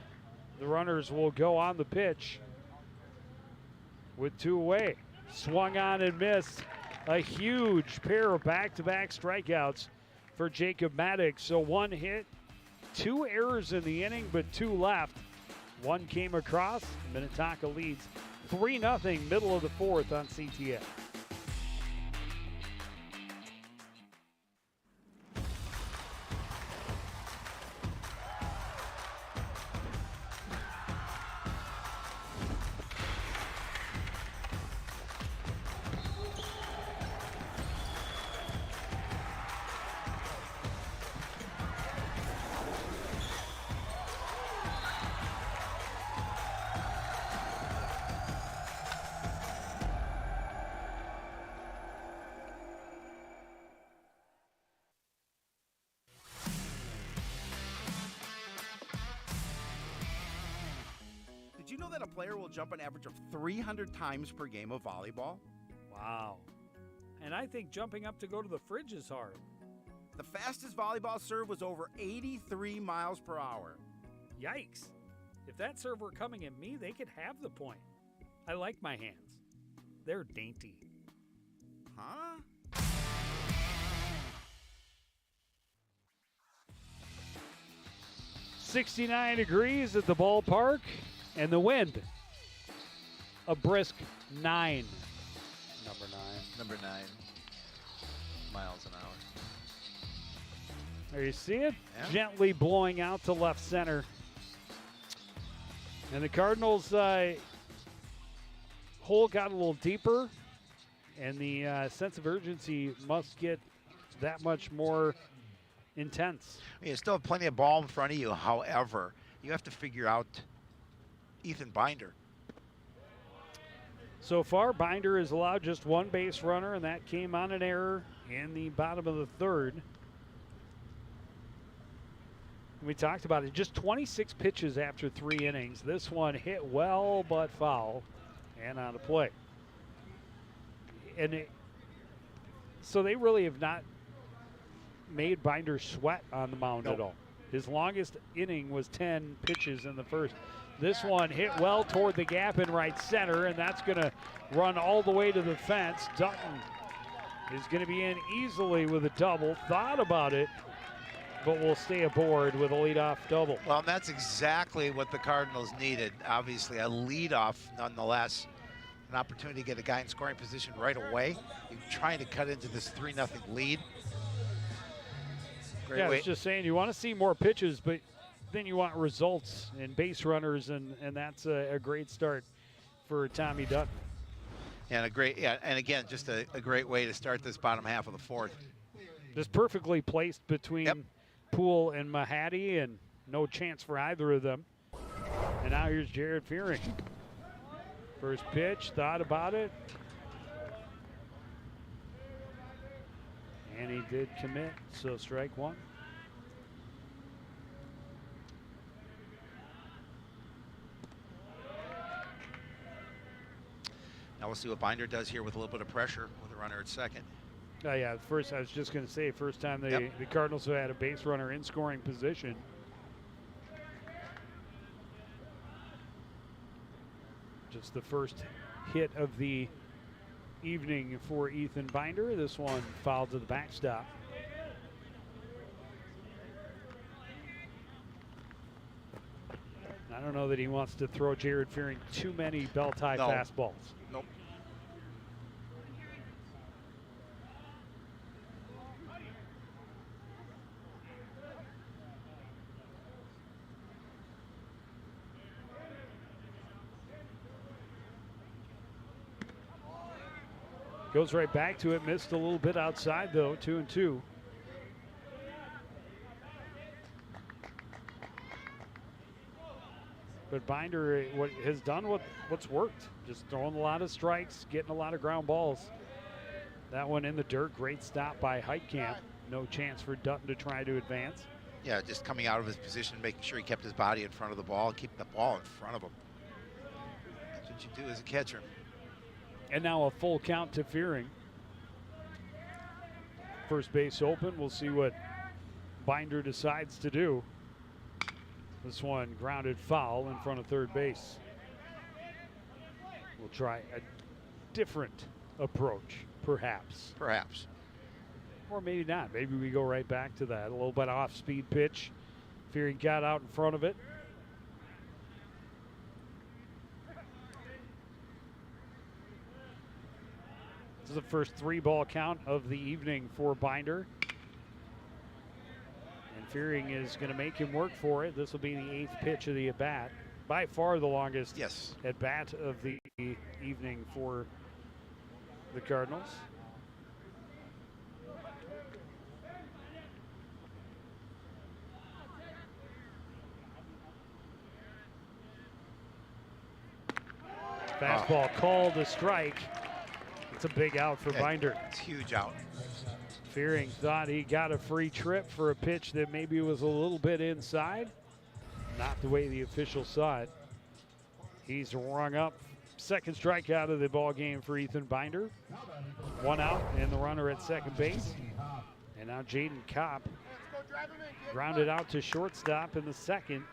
the runners will go on the pitch with 2 away. Swung on and missed. A huge pair of back-to-back strikeouts for Jacob Maddox. So 1 hit, 2 errors in the inning, but 2 left. 1 came across. Minnetonka leads 3-0, middle of the 4th on CTN.
Did you know that a player will jump an average of 300 times per game of volleyball?
Wow. And I think jumping up to go to the fridge is hard.
The fastest volleyball serve was over 83 miles per hour.
Yikes. If that serve were coming at me, they could have the point. I like my hands. They're dainty.
Huh?
.69 degrees at the ballpark, and the wind, a brisk 9.
Number 9 miles an hour.
There you see it,
Yeah.
gently blowing out to left center. And the Cardinals' hole got a little deeper, and the sense of urgency must get that much more intense.
I mean, you still have plenty of ball in front of you. However, you have to figure out Ethan Binder.
So far, Binder has allowed just 1 base runner, and that came on an error in the bottom of the 3rd. We talked about it, just 26 pitches after 3 innings. This one hit well but foul and out of play. And so they really have not made Binder sweat on the mound at all. His longest inning was 10 pitches in the first. This one hit well toward the gap in right center, and that's going to run all the way to the fence. Dutton is going to be in easily with a double. Thought about it, but will stay aboard with a leadoff double.
Well, that's exactly what the Cardinals needed. Obviously, a leadoff nonetheless. An opportunity to get a guy in scoring position right away. You're trying to cut into this 3-0 lead. Great
I
way.
was just saying, you want to see more pitches, but then you want results and base runners, and that's a great start for Tommy Dutton.
And again, just a great way to start this bottom half of the 4th.
Just perfectly placed between
Yep.
Poole and Mahadi, and no chance for either of them. And now here's Jared Fearing. First pitch, thought about it. And he did commit, so strike one.
Now we'll see what Binder does here with a little bit of pressure with a runner at second.
Yeah, first, I was just going to say, first time the Cardinals have had a base runner in scoring position. Just the first hit of the evening for Ethan Binder. This one fouled to the backstop. I don't know that he wants to throw Jared Fearing too many belt-high fastballs.
Nope.
Goes right back to it. Missed a little bit outside, though. 2-2. But Binder has done what's worked. Just throwing a lot of strikes, getting a lot of ground balls. That one in the dirt. Great stop by Heitkamp. No chance for Dutton to try to advance.
Yeah, just coming out of his position, making sure he kept his body in front of the ball and keep the ball in front of him. That's what you do as a catcher.
And now a full count to Fearing. First base open. We'll see what Binder decides to do. This one grounded foul in front of third base. We'll try a different approach, perhaps.
Perhaps.
Or maybe not. Maybe we go right back to that. A little bit off-speed pitch. Fearing got out in front of it. This is the first 3-ball count of the evening for Binder. And Fearing is going to make him work for it. This will be the 8th pitch of the at-bat. By far the longest at-bat of the evening for the Cardinals. Fastball called a strike. It's a big out for Binder.
It's a huge out.
Fearing thought he got a free trip for a pitch that maybe was a little bit inside. Not the way the official saw it. He's rung up. Second strikeout of the ball game for Ethan Binder. 1 out and the runner at second base. And now Jaden Kopp grounded out to shortstop in the second.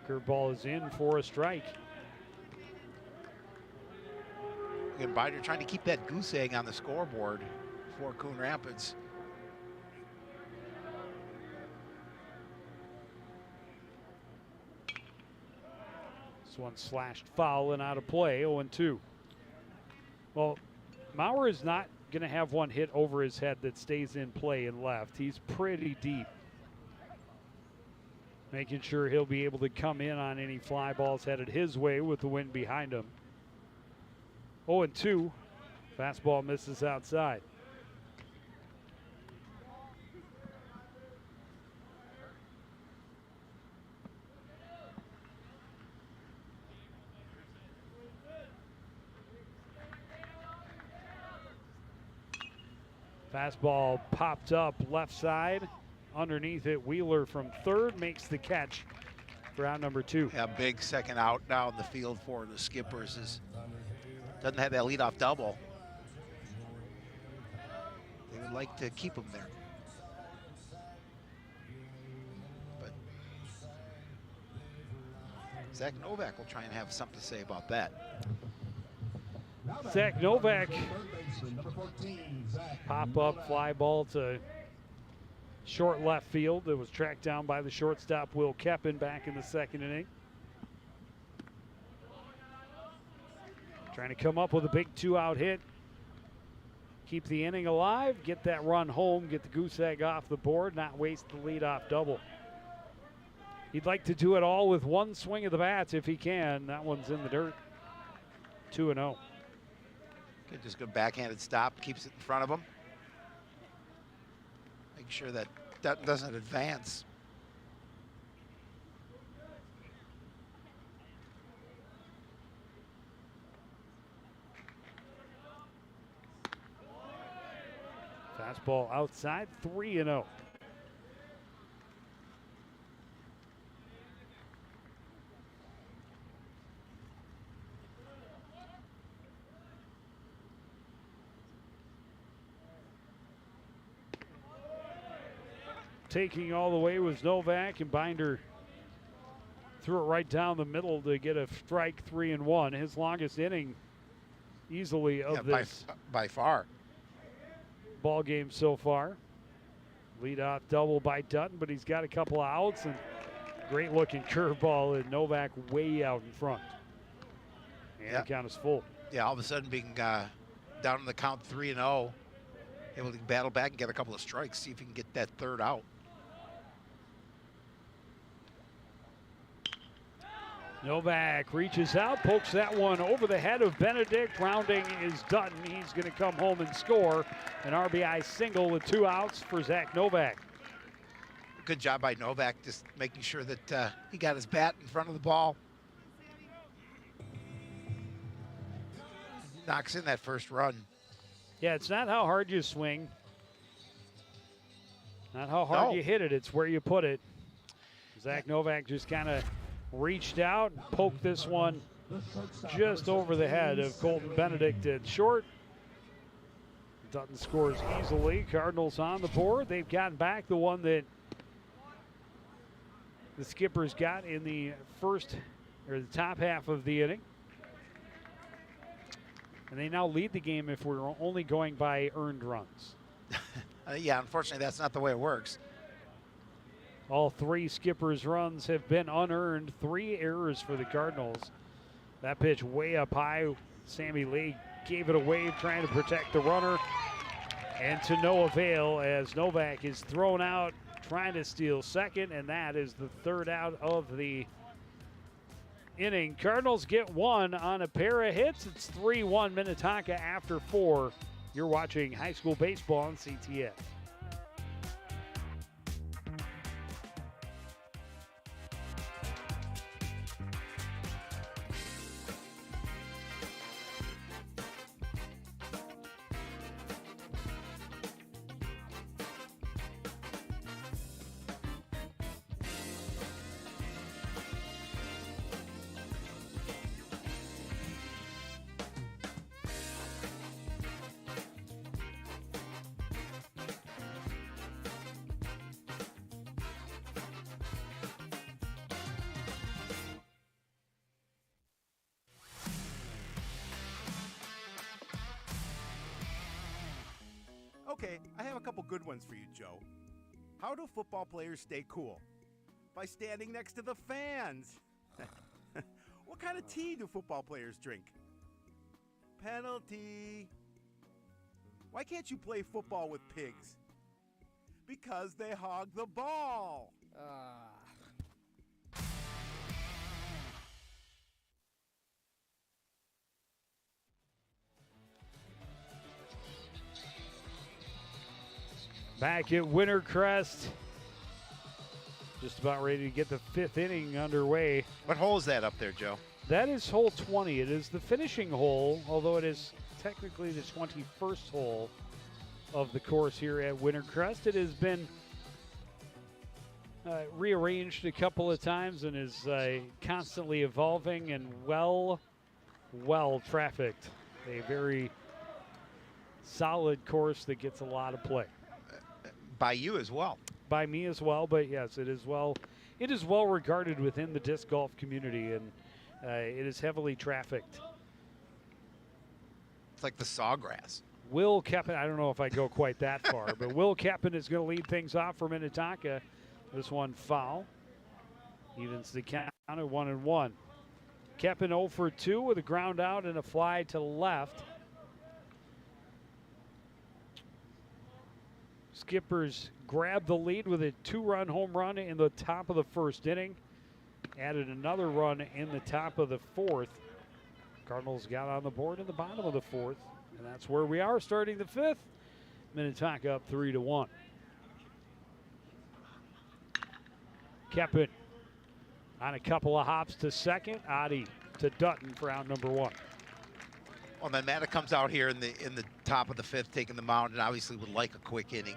Curveball is in for a strike.
And Binder trying to keep that goose egg on the scoreboard for Coon Rapids.
This one slashed foul and out of play, 0-2. Well, Maurer is not going to have one hit over his head that stays in play and left. He's pretty deep. Making sure he'll be able to come in on any fly balls headed his way with the wind behind him. 0-2. Fastball misses outside. Fastball popped up left side. Underneath it, Wheeler from third makes the catch for out number 2.
Yeah, big second out now in the field for the Skippers. Doesn't have that leadoff double. They would like to keep him there. But Zach Novak will try and have something to say about that.
Zach Novak, pop-up fly ball to short left field. That was tracked down by the shortstop, Will Keppen, back in the second inning. Trying to come up with a big 2-out hit. Keep the inning alive, get that run home, get the goose egg off the board, not waste the leadoff double. He'd like to do it all with one swing of the bats if he can. That one's in the dirt. 2-0.
Okay, just good backhanded stop, keeps it in front of him. Make sure that that doesn't advance.
fastball outside, 3-0. Taking all the way was Novak, and Binder threw it right down the middle to get a strike, 3-1. His longest inning easily of this
by far
ball game so far. Leadoff double by Dutton, but he's got a couple of outs, and great looking curveball, and Novak way out in front. And the count is full.
Yeah, all of a sudden being down in the count 3-0, able to battle back and get a couple of strikes, see if he can get that third out.
Novak reaches out, pokes that one over the head of Benedict. Rounding is Dutton. He's going to come home and score an RBI single with 2 outs for Zach Novak.
Good job by Novak, just making sure that he got his bat in front of the ball. Knocks in that first run.
Yeah, it's not how hard you swing, not how hard you hit it, it's where you put it. Zach Novak just kind of reached out and poked this one just over the head of Colton Benedict at short. Dutton scores easily. Cardinals on the board. They've gotten back the one that the Skippers got in the first, or the top half of the inning. And they now lead the game if we're only going by earned runs.
Yeah, unfortunately, that's not the way it works.
All 3 Skippers' runs have been unearned. 3 errors for the Cardinals. That pitch way up high. Sammy Lee gave it away, trying to protect the runner. And to no avail, as Novak is thrown out, trying to steal second. And that is the 3rd out of the inning. Cardinals get 1 on a pair of hits. It's 3-1 Minnetonka after 4. You're watching high school baseball on CTN.
Okay, I have a couple good ones for you, Joe. How do football players stay cool? By standing next to the fans. What kind of tea do football players drink? Penalty. Why can't you play football with pigs? Because they hog the ball.
Back at Wintercrest, just about ready to get the 5th inning underway.
What hole is that up there, Joe?
That is hole 20. It is the finishing hole, although it is technically the 21st hole of the course here at Wintercrest. It has been rearranged a couple of times and is constantly evolving and well trafficked. A very solid course that gets a lot of play.
By you as well.
By me as well, but yes, it is well regarded within the disc golf community, and it is heavily trafficked.
It's like the sawgrass.
Will Keppen, I don't know if I go quite that far, but Will Keppen is going to lead things off for Minnetonka. This one foul. Evens the count at 1-1. Keppen 0 for 2 with a ground out and a fly to left. Skippers grabbed the lead with a 2-run home run in the top of the 1st inning. Added another run in the top of the 4th. Cardinals got on the board in the bottom of the 4th. And that's where we are starting the 5th. Minnetonka up 3-1. Keppen on a couple of hops to second. Adi to Dutton for out number 1.
Well, then Matta comes out here in the top of the 5th, taking the mound, and obviously would like a quick inning.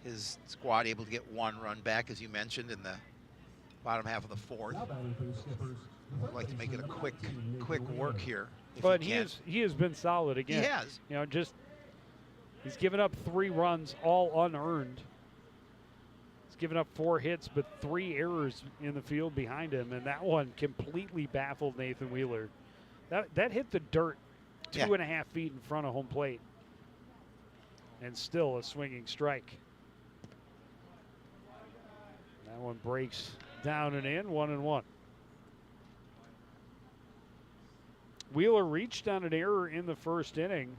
His squad able to get 1 run back, as you mentioned, in the bottom half of the 4th. I'd like to make it a quick work here.
But he has been solid again.
He has.
You know, he's given up 3 runs, all unearned. He's given up 4 hits, but 3 errors in the field behind him, and that one completely baffled Nathan Wheeler. That hit the dirt 2.5 feet in front of home plate, and still a swinging strike. That one breaks down and in, 1-1. Wheeler reached on an error in the 1st inning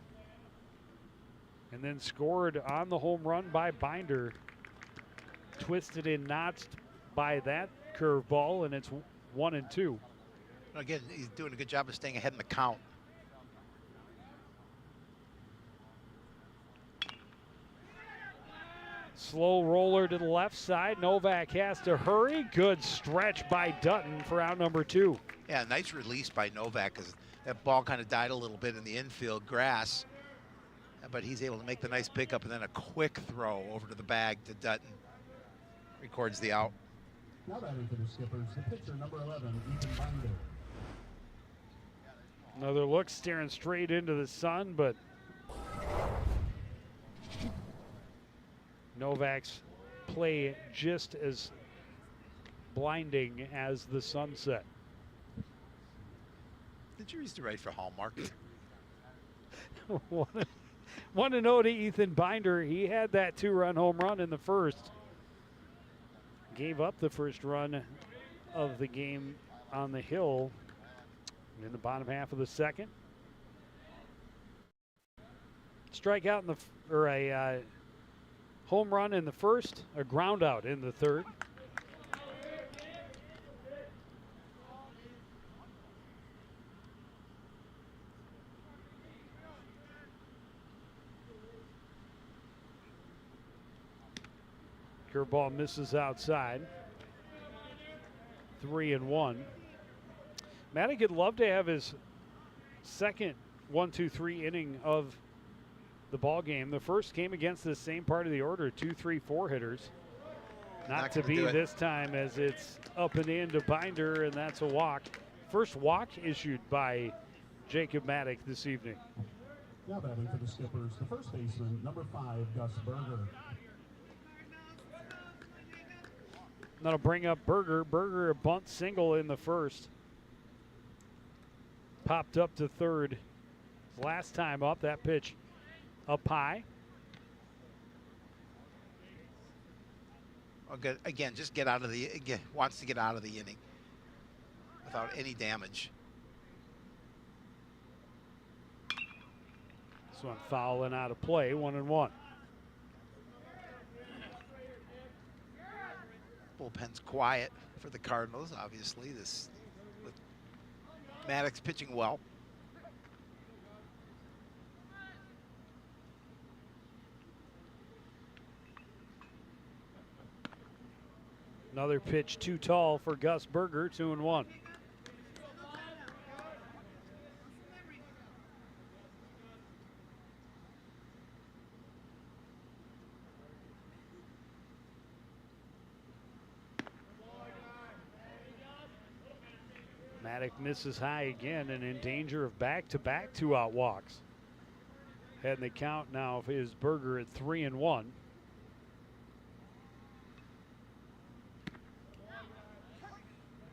and then scored on the home run by Binder. Twisted and notched by that curveball, and it's 1-2.
Again, he's doing a good job of staying ahead in the count.
Slow roller to the left side. Novak has to hurry. Good stretch by Dutton for out number 2.
Yeah, nice release by Novak, because that ball kind of died a little bit in the infield grass. But he's able to make the nice pickup, and then a quick throw over to the bag to Dutton. Records the out.
Now batting for the Skippers, the pitcher, number 11, Ethan Binder.
Another look, staring straight into the sun, but Novak's play just as blinding as the sunset.
Did you used to write for Hallmark?
1-0 to Ethan Binder. He had that 2-run home run in the 1st. Gave up the 1st run of the game on the hill in the bottom half of the 2nd. Strikeout in a home run in the 1st, a ground out in the 3rd. Curveball misses outside. 3-1. Maddock would love to have his second 1-2-3 inning of the ball game. The first came against the same part of the order, 2-3-4 hitters. Not to be this time, as it's up and in to Binder, and that's a walk. First walk issued by Jacob Maddock this evening.
Now batting for the Skippers, the first baseman, number 5, Gus Berger.
That'll bring up Berger. Berger, a bunt single in the 1st. Popped up to 3rd. Last time up, that pitch up high.
Again, just get out of the, wants to get out of the inning without any damage.
This one foul and out of play, 1-1.
Bullpen's quiet for the Cardinals, obviously. This with Maddox pitching well.
Another pitch too tall for Gus Berger, 2-1. Maddock misses high again and in danger of back-to-back 2-out walks. Heading the count now is Berger at 3-1.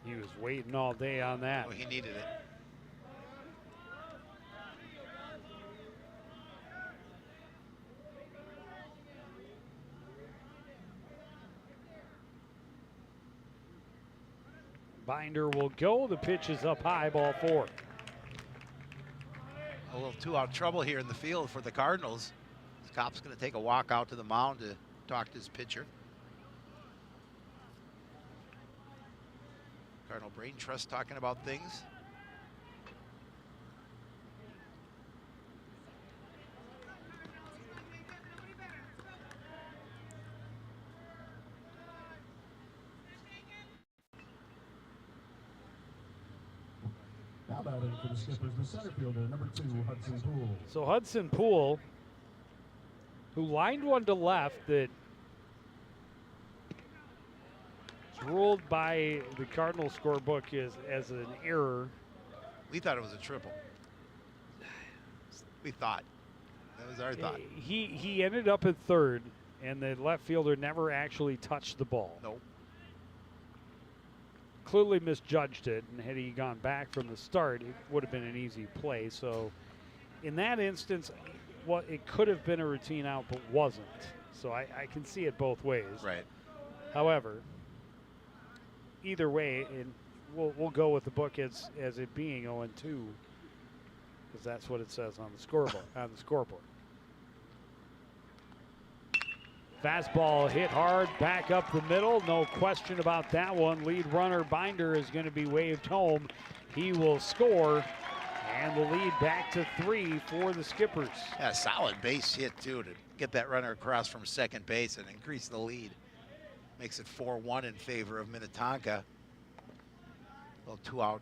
He was waiting all day on that.
Oh, he needed it.
Binder will go. The pitch is up high, ball 4.
A little 2-out trouble here in the field for the Cardinals. Copp's going to take a walk out to the mound to talk to his pitcher. Cardinal Brain Trust talking about things.
Now batting for the Skippers, the center fielder, number 2, Hudson Poole.
So Hudson Poole, who lined one to left that was ruled by the Cardinal scorebook as an error.
We thought it was a triple. We thought. That was our thought.
He ended up at third, and the left fielder never actually touched the ball.
Nope.
Clearly misjudged it, and had he gone back from the start, it would have been an easy play. So in that instance, it could have been a routine out, but wasn't. So I can see it both ways.
Right.
However, either way, and we'll go with the book as it being 0-2, because that's what it says on the scoreboard. Fastball hit hard, back up the middle. No question about that one. Lead runner Binder is going to be waved home. He will score, and the lead back to 3 for the Skippers.
Yeah, solid base hit, too, to get that runner across from second base and increase the lead. Makes it 4-1 in favor of Minnetonka. A little 2-out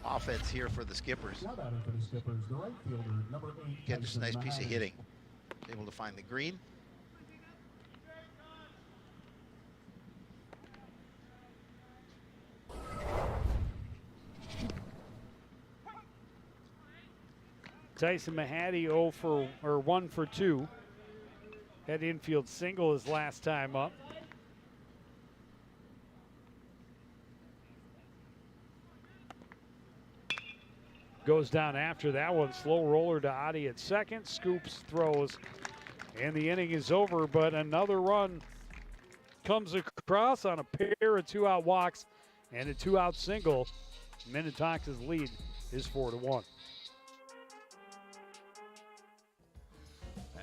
offense here for the Skippers.
Now batting for the Skippers, the right fielder, number 8,
Again, just a nice piece of
Tyson
hitting. Able to find the green.
Tyson Mahady 1 for 2. That infield single his last time up. Goes down after that one. Slow roller to Adi at second. Scoops, throws, and the inning is over. But another run comes across on a pair of 2-out walks and a 2-out single. Minnetonka's lead is 4-1.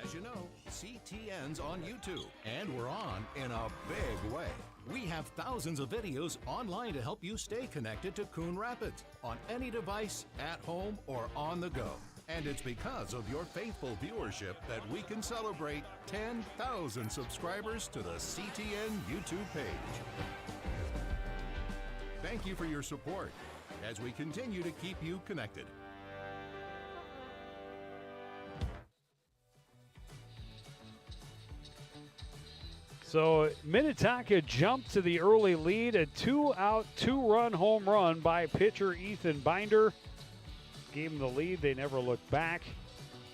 As you know, CTN's on YouTube, and we're on in a big way. We have thousands of videos online to help you stay connected to Coon Rapids on any device, at home, or on the go. And it's because of your faithful viewership that we can celebrate 10,000 subscribers to the CTN YouTube page. Thank you for your support as we continue to keep you connected.
So Minnetonka jumped to the early lead, a 2-out, 2-run home run by pitcher Ethan Binder. Gave them the lead. They never looked back.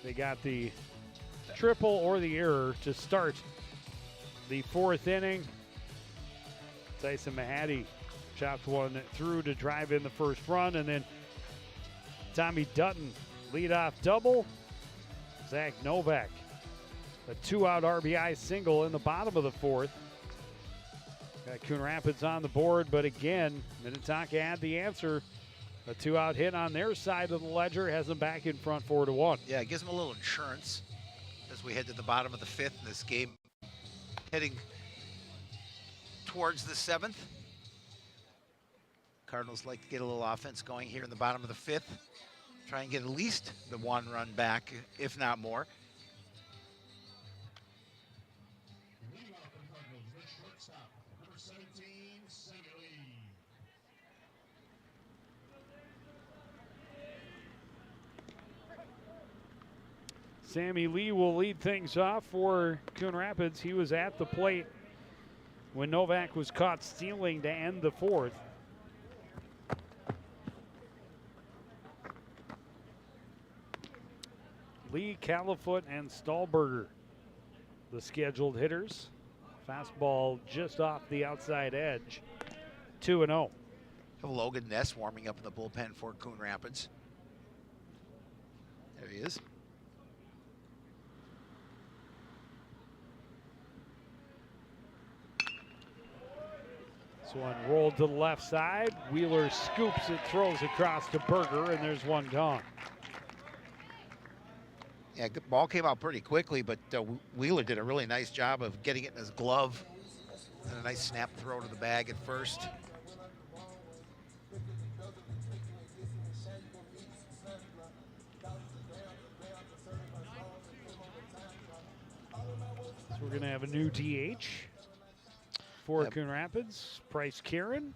They got the triple or the error to start the 4th inning. Tyson Mahady chopped one through to drive in the first run, and then Tommy Dutton leadoff double. Zach Novak, a 2-out RBI single in the bottom of the 4th. Got Coon Rapids on the board, but again, Minnetonka had the answer. A 2-out hit on their side of the ledger has them back in front 4-1.
Yeah, it gives them a little insurance as we head to the bottom of the 5th in this game. Heading towards the 7th. Cardinals like to get a little offense going here in the bottom of the 5th. Try and get at least the 1 run back, if not more.
Sammy Lee will lead things off for Coon Rapids. He was at the plate when Novak was caught stealing to end the 4th. Lee, Califoot, and Stahlberger, the scheduled hitters. Fastball just off the outside edge. 2-0.
Logan Ness warming up in the bullpen for Coon Rapids. There he is.
This one rolled to the left side. Wheeler scoops it, throws across to Berger, and there's one gone.
Yeah, good ball came out pretty quickly, but Wheeler did a really nice job of getting it in his glove. And a nice snap throw to the bag at first.
So we're going to have a new DH for Coon Rapids. Bryce Kieran.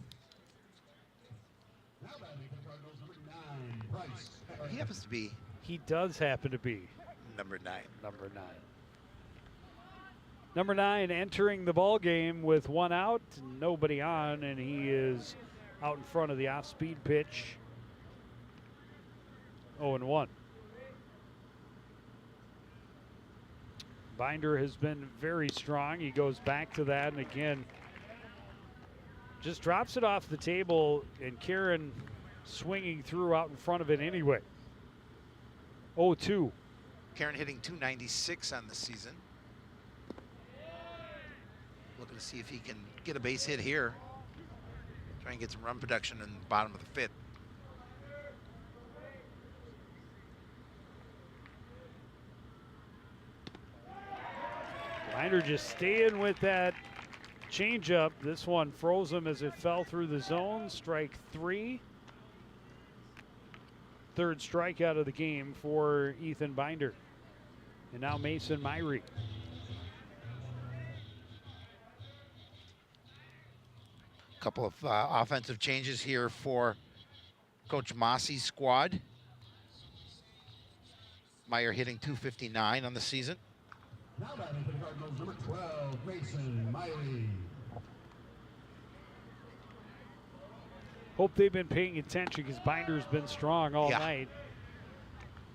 Now batting for the Cardinals, number 9, Bryce.
He happens to be
He does happen to be
number 9.
number 9. Number 9 entering the ball game with 1 out, nobody on, and he is out in front of the off-speed pitch. 0-1. Binder has been very strong. He goes back to that, and again, just drops it off the table, and Karen swinging through out in front of it anyway. 0-2.
Karen hitting .296 on the season. Looking to see if he can get a base hit here. Try and get some run production in the bottom of the 5th.
Binder just staying with that changeup. This one froze him as it fell through the zone. Strike 3. Third strikeout of the game for Ethan Binder. And now Mason Myrie.
Couple of offensive changes here for Coach Mossie's squad. Meyer hitting .259 on the season.
Now batting for the Cardinals, number 12, Mason Myrie.
Hope they've been paying attention because Binder's been strong all
Yeah.
night.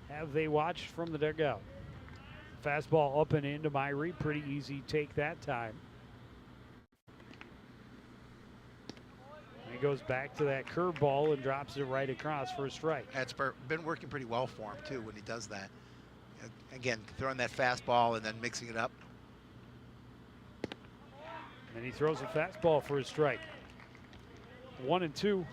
Have they watched from the dugout? Fastball up and into Myrie. Pretty easy take that time. He goes back to that curveball and drops it right across for a strike.
That's been working pretty well for him, too, when he does that. Again, throwing that fastball and then mixing it up.
And he throws a fastball for a strike. 1-2.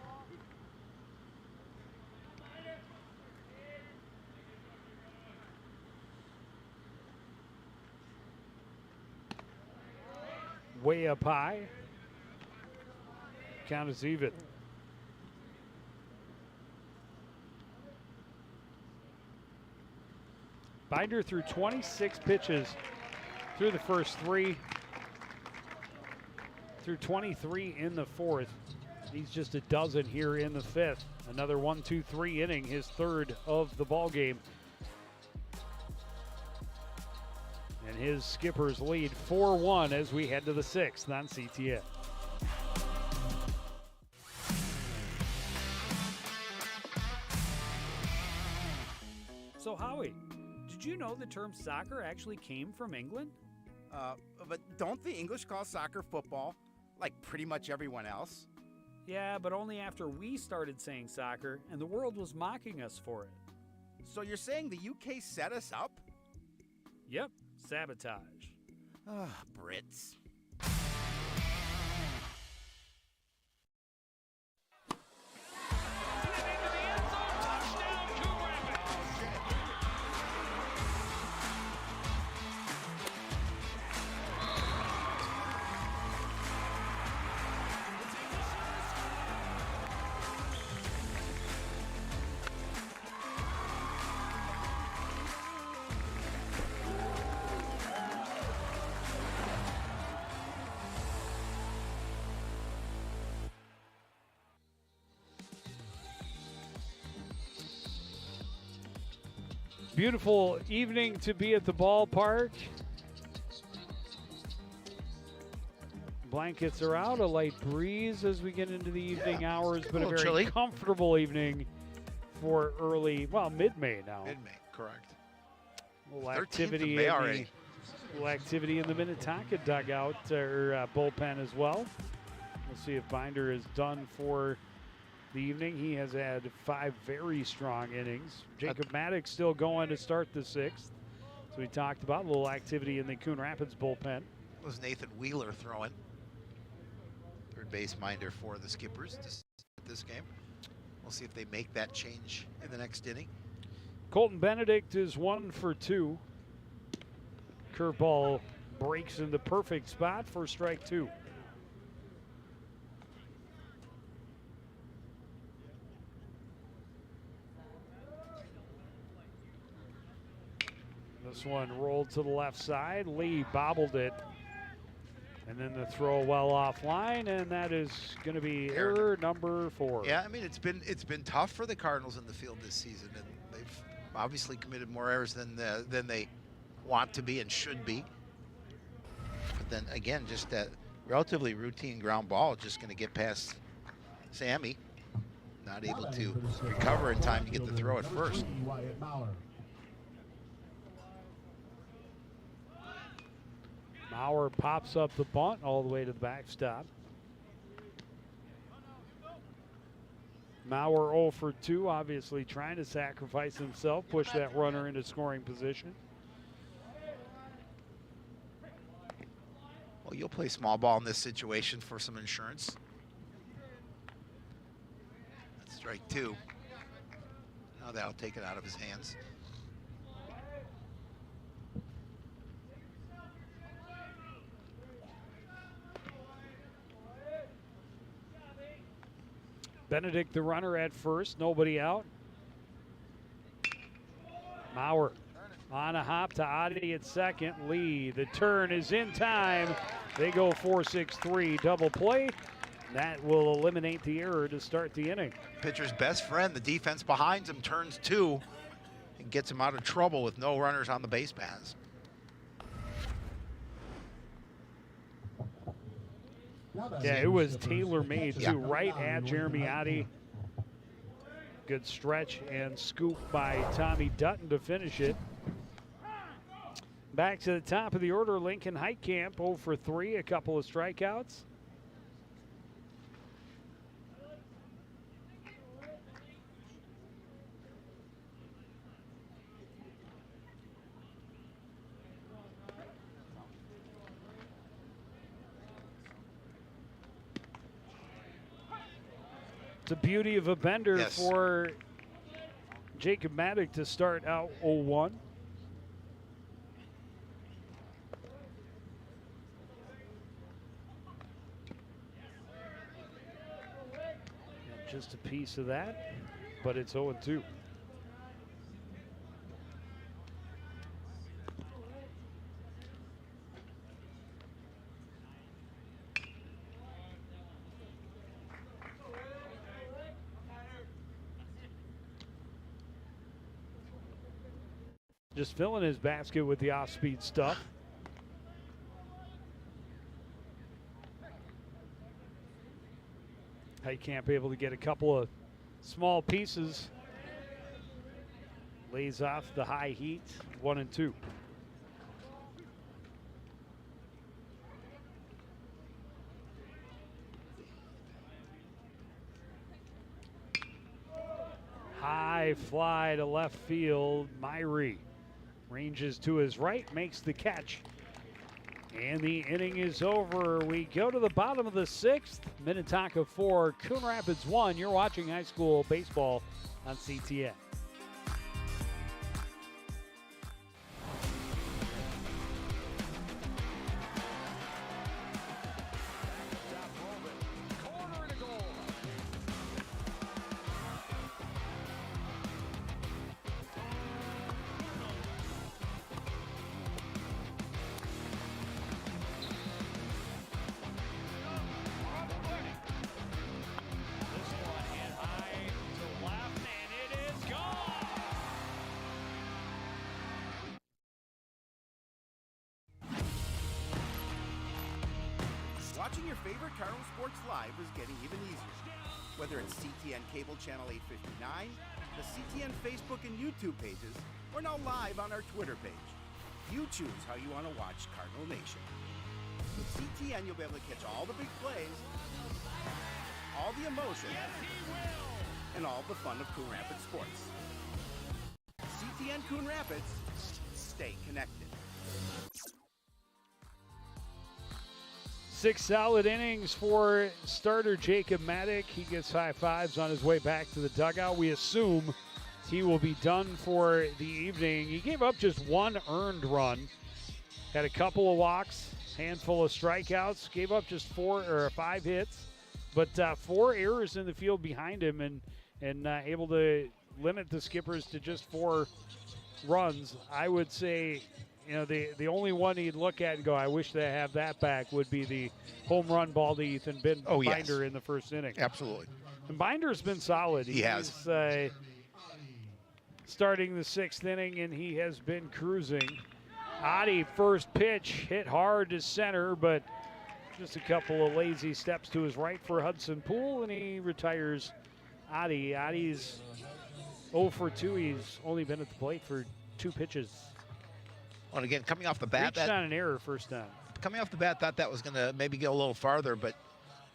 Way up high. Count is even. Binder threw 26 pitches through the first 3. Threw 23 in the 4th. He's just a dozen here in the 5th. Another 1-2-3 inning, his 3rd of the ball game. And his Skippers lead 4-1 as we head to the 6th on CTN. So Howie, did you know the term soccer actually came from England?
But don't the English call soccer football, like pretty much everyone else?
Yeah, but only after we started saying soccer and the world was mocking us for it.
So you're saying the UK set us up?
Yep, sabotage.
Brits.
Beautiful evening to be at the ballpark. Blankets are out, a light breeze as we get into the evening hours, but a very
chilly.
comfortable evening for early, well, mid-May now.
Mid-May, correct.
A little
13th of
activity,
May
in
already.
little activity in the Minnetonka dugout or bullpen as well. We'll see if Binder is done for the evening. He has had 5 very strong innings. Jacob Maddox still going to start the 6th. So we talked about a little activity in the Coon Rapids bullpen.
It was Nathan Wheeler throwing. Third base minder for the Skippers this game. We'll see if they make that change in the next inning.
Colton Benedict is 1 for 2. Curveball breaks in the perfect spot for strike 2. This one rolled to the left side. Lee bobbled it. And then the throw well offline, and that is going to be error number 4.
Yeah, I mean, it's been tough for the Cardinals in the field this season, and they've obviously committed more errors than they want to be and should be. But then again, just that relatively routine ground ball just going to get past Sammy, not able to recover in time to get the throw at first.
Maurer pops up the bunt all the way to the backstop. Maurer 0 for 2, obviously trying to sacrifice himself, push that runner into scoring position.
Well, you'll play small ball in this situation for some insurance. That's strike 2. Now that'll take it out of his hands.
Benedict, the runner at first, nobody out. Maurer on a hop to Adi at second. Lee, the turn is in time. They go 4-6-3 double play. That will eliminate the error to start the inning.
Pitcher's best friend, the defense behind him, turns 2 and gets him out of trouble with no runners on the base paths.
Yeah, it was tailor-made too, right at Jeremy Adi. Good stretch and scoop by Tommy Dutton to finish it. Back to the top of the order, Lincoln Heitkamp 0 for 3, a couple of strikeouts. The beauty of a bender for Jacob Maddock to start out 0-1. Just a piece of that, but it's 0-2. Just filling his basket with the off-speed stuff. Heitkamp able to get a couple of small pieces. Lays off the high heat, 1-2. High fly to left field. Myrie ranges to his right, makes the catch. And the inning is over. We go to the bottom of the 6th. Minnetonka 4, Coon Rapids 1. You're watching high school baseball on CTN.
Watching your favorite Cardinal sports live is getting even easier. Whether it's CTN Cable Channel 859, the CTN Facebook and YouTube pages, or now live on our Twitter page. You choose how you want to watch Cardinal Nation. With CTN, you'll be able to catch all the big plays, all the emotion, and all the fun of Coon Rapids sports. CTN Coon Rapids, stay connected.
6 solid innings for starter Jacob Maddock. He gets high fives on his way back to the dugout. We assume he will be done for the evening. He gave up just 1 earned run, had a couple of walks, handful of strikeouts, gave up just 4 or 5 hits, but 4 errors in the field behind him, and able to limit the Skippers to just 4 runs. I would say you know, the only one he'd look at and go, I wish they have that back, would be the home run ball to Ethan Binder in the first inning.
Absolutely.
And Binder's been solid.
He has.
Starting the 6th inning, and he has been cruising. Adi, first pitch, hit hard to center, but just a couple of lazy steps to his right for Hudson Poole, and he retires Adi. Adi's 0 for 2. He's only been at the plate for 2 pitches.
Well, again, coming off the bat,
Reached on an error first time.
Coming off the bat, thought that was going to maybe get a little farther, but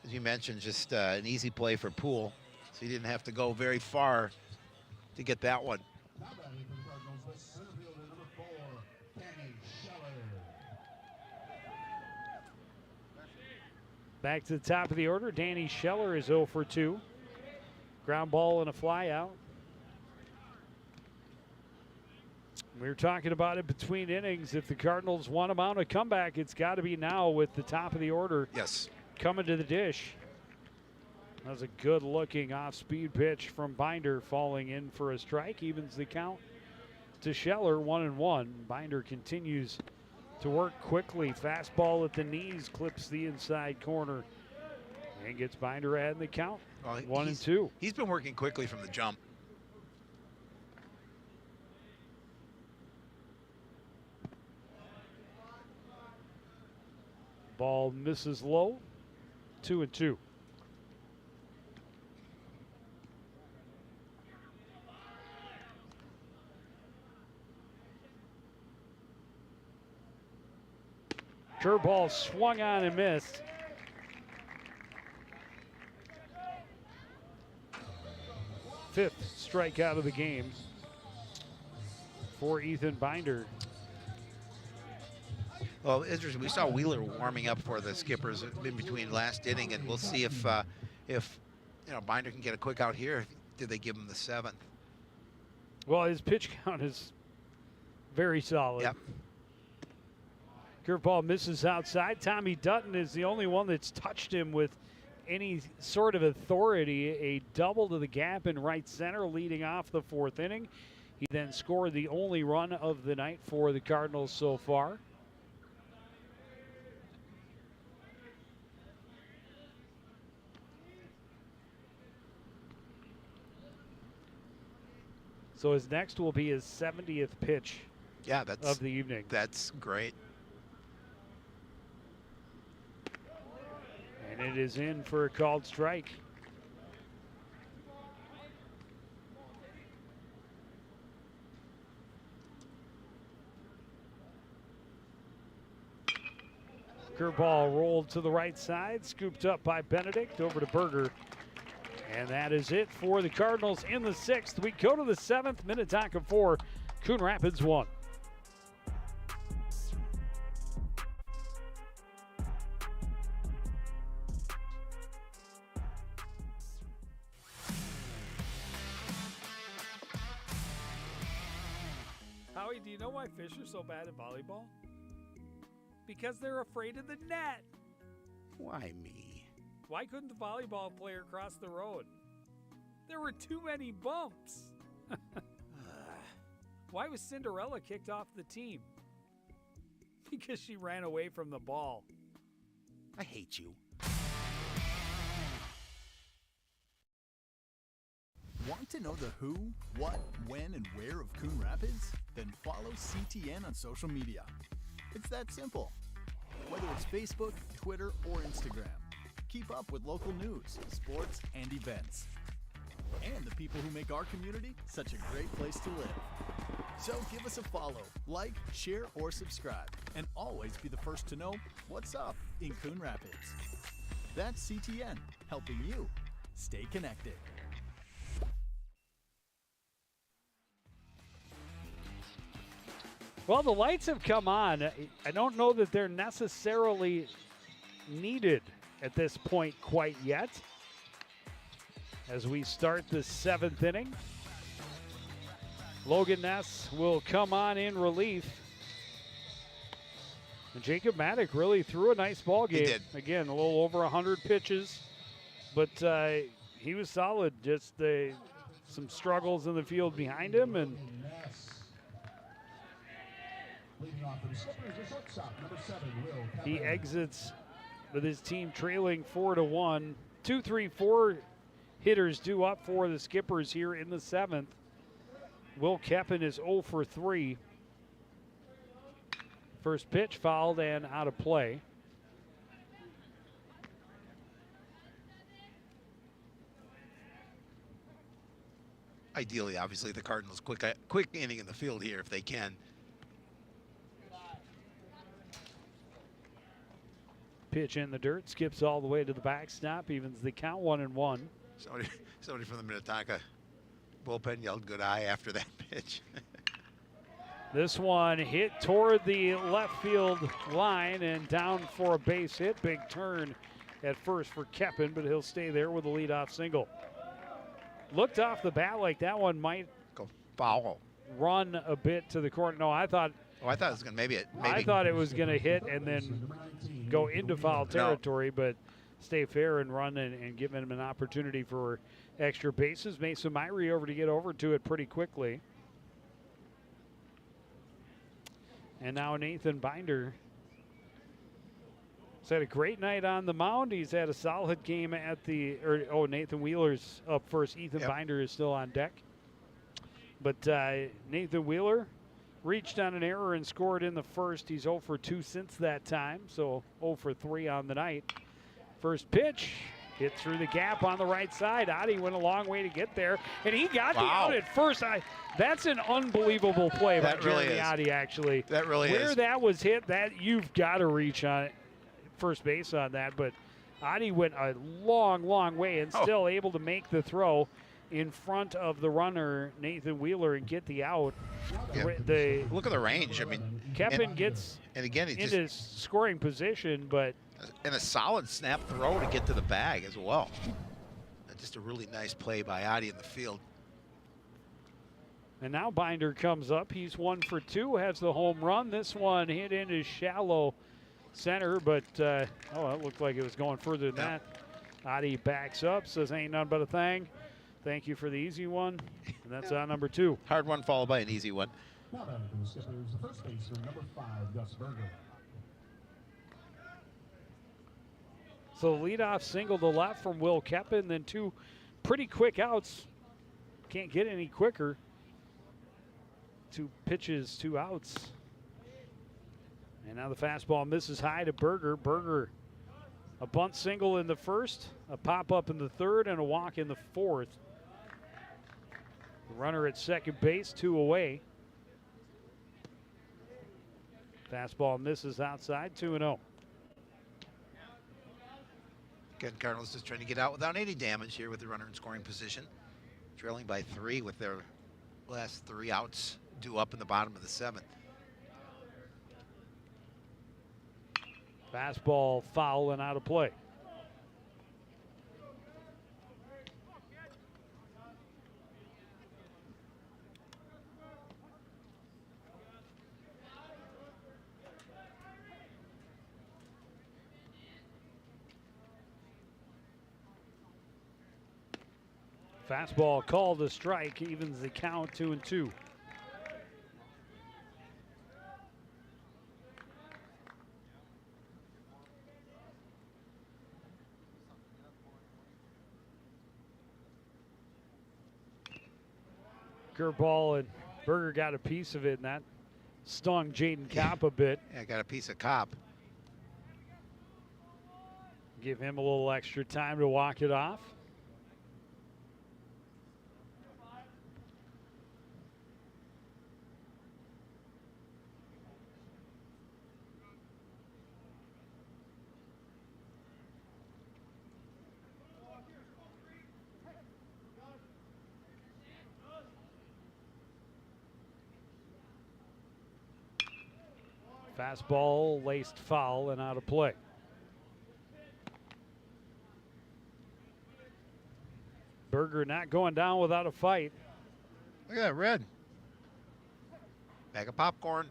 as you mentioned, just an easy play for Poole, so he didn't have to go very far to get that one.
Now batting for the Cardinals was center fielder number 4, Danny Scheller.
Back to the top of the order, Danny Scheller is 0 for 2. Ground ball and a fly out. We were talking about it between innings. If the Cardinals want to mount a comeback, it's got to be now with the top of the order coming to the dish. That was a good-looking off-speed pitch from Binder, falling in for a strike. Evens the count to Scheller, 1-1. Binder continues to work quickly. Fastball at the knees, clips the inside corner, and gets Binder ahead in the count. 1-2.
He's been working quickly from the jump.
Ball misses low, 2-2. Curveball swung on and missed. Fifth strikeout of the game for Ethan Binder.
Well, interesting. We saw Wheeler warming up for the Skippers in between last inning, and we'll see if Binder can get a quick out here. Did they give him the 7th?
Well, his pitch count is very solid.
Yep.
Curveball misses outside. Tommy Dutton is the only one that's touched him with any sort of authority. A double to the gap in right center leading off the 4th inning. He then scored the only run of the night for the Cardinals so far. So his next will be his 70th pitch of the evening.
That's great.
And it is in for a called strike. Curveball rolled to the right side, scooped up by Benedict, over to Berger. And that is it for the Cardinals in the 6th. We go to the 7th, Minnetonka 4, Coon Rapids 1. Howie, do you know why fish are so bad at volleyball? Because they're afraid of the net.
Why me?
Why couldn't the volleyball player cross the road? There were too many bumps. Why was Cinderella kicked off the team? Because she ran away from the ball.
I hate you.
Want to know the who, what, when, and where of Coon Rapids? Then follow CTN on social media. It's that simple. Whether it's Facebook, Twitter, or Instagram, keep up with local news, sports, and events. And the people who make our community such a great place to live. So give us a follow, like, share, or subscribe, and always be the first to know what's up in Coon Rapids. That's CTN, helping you stay connected.
Well, the lights have come on. I don't know that they're necessarily needed at this point quite yet. As we start the 7th inning, Logan Ness will come on in relief. And Jacob Maddock really threw a nice ball game.
He did.
Again, a little over 100 pitches, but he was solid. Just some struggles in the field behind him, and
Leading off for the Skippers is shortstop, number 7, Will
He
Kevin.
exits with his team trailing 4-1. 2, 3, 4 hitters due up for the Skippers here in the 7th. Will Keppen is 0 for 3. First pitch fouled and out of play.
Ideally, obviously, the Cardinals quick inning in the field here if they can.
Pitch in the dirt, skips all the way to the backstop, evens the count 1-1.
Somebody from the Minnetonka bullpen yelled good eye after that pitch.
This one hit toward the left field line and down for a base hit. Big turn at first for Keppen, but he'll stay there with a leadoff single. Looked off the bat like that one might
Go foul.
run a bit to the corner. No, I thought
Oh, I thought it was going to maybe.
I thought it was going to hit and then go into foul territory, but stay fair and run and give him an opportunity for extra bases. Mason Myrie over to get over to it pretty quickly. And now Nathan Binder has had a great night on the mound. He's had a solid game at the, Nathan Wheeler's up first. Ethan Binder is still on deck. But Nathan Wheeler reached on an error and scored in the first. He's 0 for 2 since that time, so 0 for 3 on the night. First pitch, hit through the gap on the right side. Adi went a long way to get there, and he got the out at first. That's an unbelievable play by Jeremy Adi, actually.
That really is.
Where that was hit, that you've got to reach on first base on that, but Adi went a long way and still able to make the throw in front of the runner, Nathan Wheeler, and get the out.
Yeah. Look at the range. I mean,
Keppen gets into scoring position, but
and a solid snap throw to get to the bag as well. Just a really nice play by Adi in the field.
And now Binder comes up. He's 1 for 2, has the home run. This one hit into shallow center, but it looked like it was going further than that. Adi backs up, says ain't none but a thing. Thank you for the easy one. And that's on number 2.
Hard one followed by an easy one.
Now batting for the Skippers, the first baseman, number 5, Gus Berger.
So the leadoff single to left from Will Keppen, then 2 pretty quick outs. Can't get any quicker. 2 pitches, 2 outs. And now the fastball misses high to Berger. Berger, a bunt single in the first, a pop-up in the third, and a walk in the fourth. The runner at second base, 2 away. Fastball misses outside, 2-0.
Again, Cardinals just trying to get out without any damage here with the runner in scoring position. Trailing by 3 with their last 3 outs due up in the bottom of the 7th.
Fastball foul and out of play. Fastball called a strike, evens the count 2-2. Curveball, and Berger got a piece of it, and that stung Jaden Kopp a bit.
Yeah, got a piece of Kopp.
Give him a little extra time to walk it off. Fastball laced foul and out of play. Berger not going down without a fight.
Look at that red. Bag of popcorn.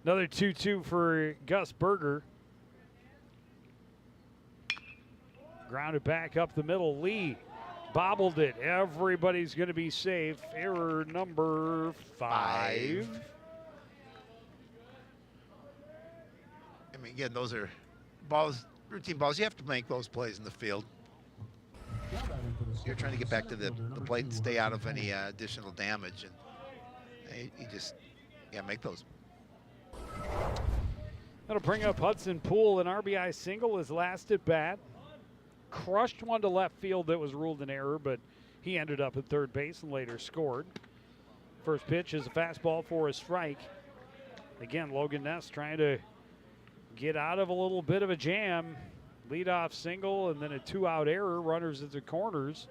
Another 2-2 for Gus Berger. Grounded back up the middle. Lee Bobbled it. Everybody's going to be safe. Error number 5.
I mean, again, those are balls, routine balls. You have to make those plays in the field. You're trying to get back to the plate and stay out of any additional damage. And you just, make those.
That'll bring up Hudson Poole. An RBI single, his last at bat. Crushed one to left field that was ruled an error, but he ended up at third base and later scored. First pitch is a fastball for a strike. Again, Logan Ness trying to get out of a little bit of a jam. Leadoff single and then a 2-out error. Runners at the corners.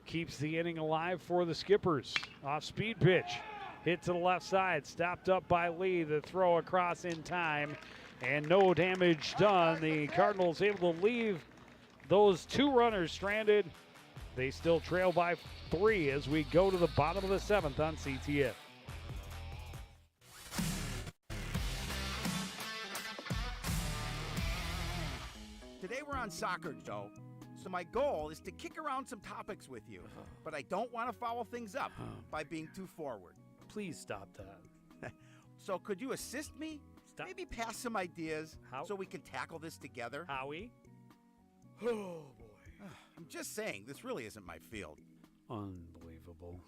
Keeps the inning alive for the Skippers. Off speed pitch. Hit to the left side. Stopped up by Lee. The throw across in time. And no damage done. The Cardinals able to leave those 2 runners stranded. They still trail by 3 as we go to the bottom of the 7th on CTN.
Today we're on Soccer, Joe. So my goal is to kick around some topics with you. But I don't want to foul things up by being too forward.
Please stop that.
So could you assist me?
Stop.
Maybe pass some ideas
How?
so we can tackle this together?
Howie?
Oh, boy. I'm just saying, this really isn't my field.
Unbelievable.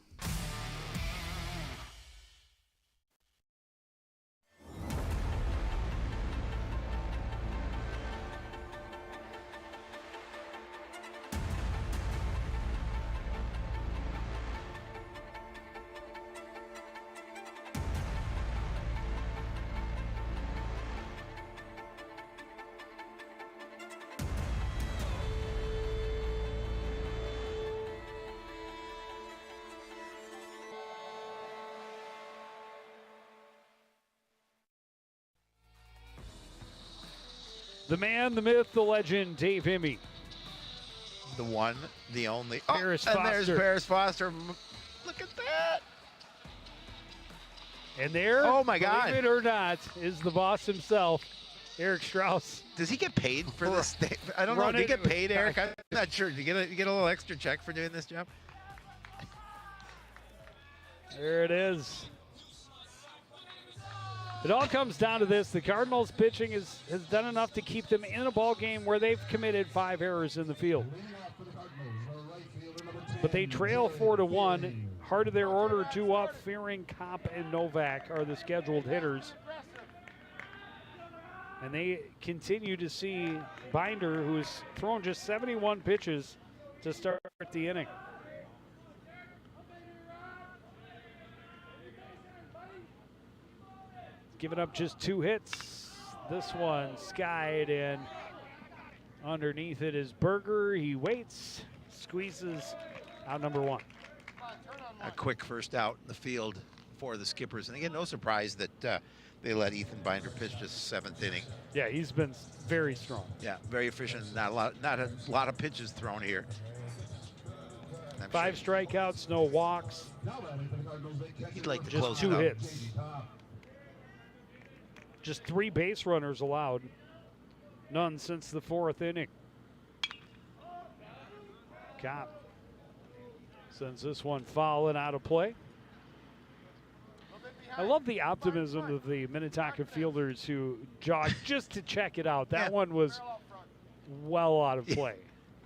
The man, the myth, the legend, Dave Hemme.
The one, the only.
Paris
and
Foster.
there's Paris Foster. Look at that.
And there,
oh my God,
believe it or not, is the boss himself, Eric Strauss.
Does he get paid for this? I don't know. Did he get paid, Eric? I'm not sure. Did you get a little extra check for doing this job?
There it is. It all comes down to this. The Cardinals pitching has done enough to keep them in a ball game where they've committed 5 errors in the field. But they trail 4-1. Heart of their order, 2 up. Fearing, Kopp, and Novak are the scheduled hitters. And they continue to see Binder, who has thrown just 71 pitches to start the inning. Giving up just 2 hits. This one skied, and underneath it is Berger. He waits, squeezes out number 1.
A quick first out in the field for the Skippers. And again, no surprise that they let Ethan Binder pitch just 7th inning.
Yeah, he's been very strong.
Yeah, very efficient. Not a lot of pitches thrown here.
5 strikeouts, no walks.
He'd like to
just
close
2
it out.
hits. Just 3 base runners allowed. None since the 4th inning. Kopp sends this one foul and out of play. I love the optimism of the Minnetonka fielders who jogged just to check it out. That one was well out of play.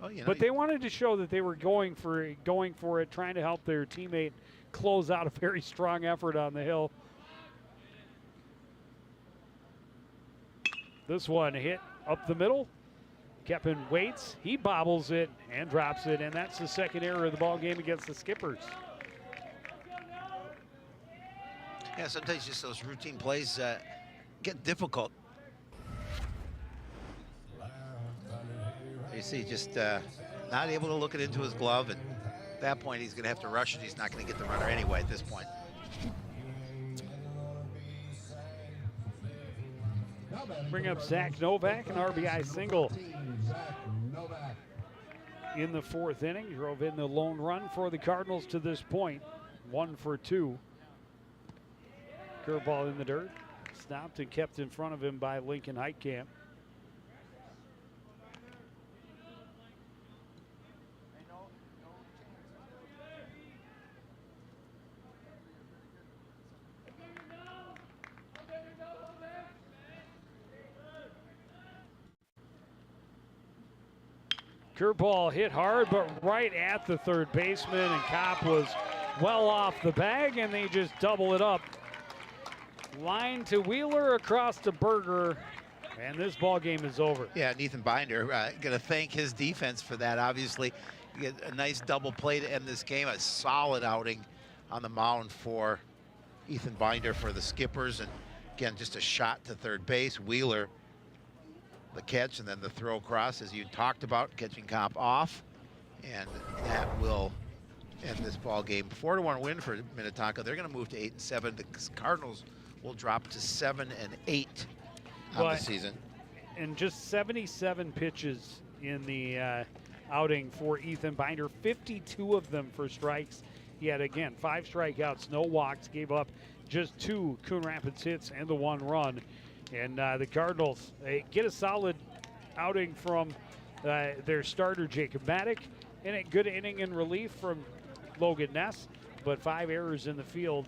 Well, you know,
but they wanted to show that they were going for it, trying to help their teammate close out a very strong effort on the hill. This one hit up the middle. Keppen waits. He bobbles it and drops it, and that's the 2nd error of the ball game against the Skippers.
Yeah, sometimes just those routine plays get difficult. You see, just not able to look it into his glove, and at that point, he's going to have to rush it. He's not going to get the runner anyway at this point.
Bring up Zach Novak, an RBI single in the 4th inning. Drove in the lone run for the Cardinals to this point. 1 for 2. Curveball in the dirt. Stopped and kept in front of him by Lincoln Heitkamp. Curveball hit hard, but right at the third baseman, and Kopp was well off the bag, and they just double it up. Line to Wheeler, across to Berger, and this ball game is over.
Yeah, and Ethan Binder going to thank his defense for that. Obviously, you get a nice double play to end this game. A solid outing on the mound for Ethan Binder for the Skippers, and again, just a shot to third base. Wheeler, the catch, and then the throw across, as you talked about, catching Kopp off, and that will end this ball game. 4-1 win for Minnetonka. They're going to move to 8-7. The Cardinals will drop to 7-8 on the season.
And just 77 pitches in the outing for Ethan Binder, 52 of them for strikes. He had, again, 5 strikeouts, no walks, gave up just 2 Coon Rapids hits and the 1 run. And the Cardinals get a solid outing from their starter, Jacob Maddock, and a good inning in relief from Logan Ness, but 5 errors in the field.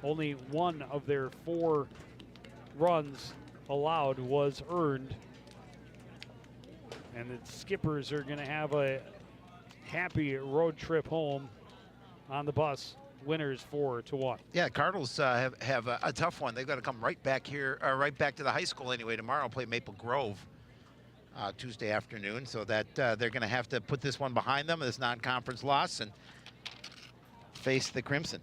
Only 1 of their 4 runs allowed was earned. And the Skippers are going to have a happy road trip home on the bus. Winners 4-1.
Yeah, Cardinals have a tough one. They've got to come right back here, right back to the high school anyway. Tomorrow, play Maple Grove Tuesday afternoon. So that they're going to have to put this one behind them, this non-conference loss, and face the Crimson.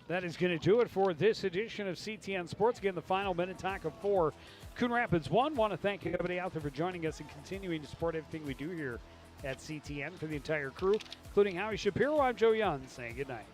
That is going to do it for this edition of CTN Sports. Again, the final Minnetonka 4, Coon Rapids 1. Want to thank everybody out there for joining us and continuing to support everything we do here at CTN. For the entire crew, including Howie Shapiro, I'm Joe Young saying good night.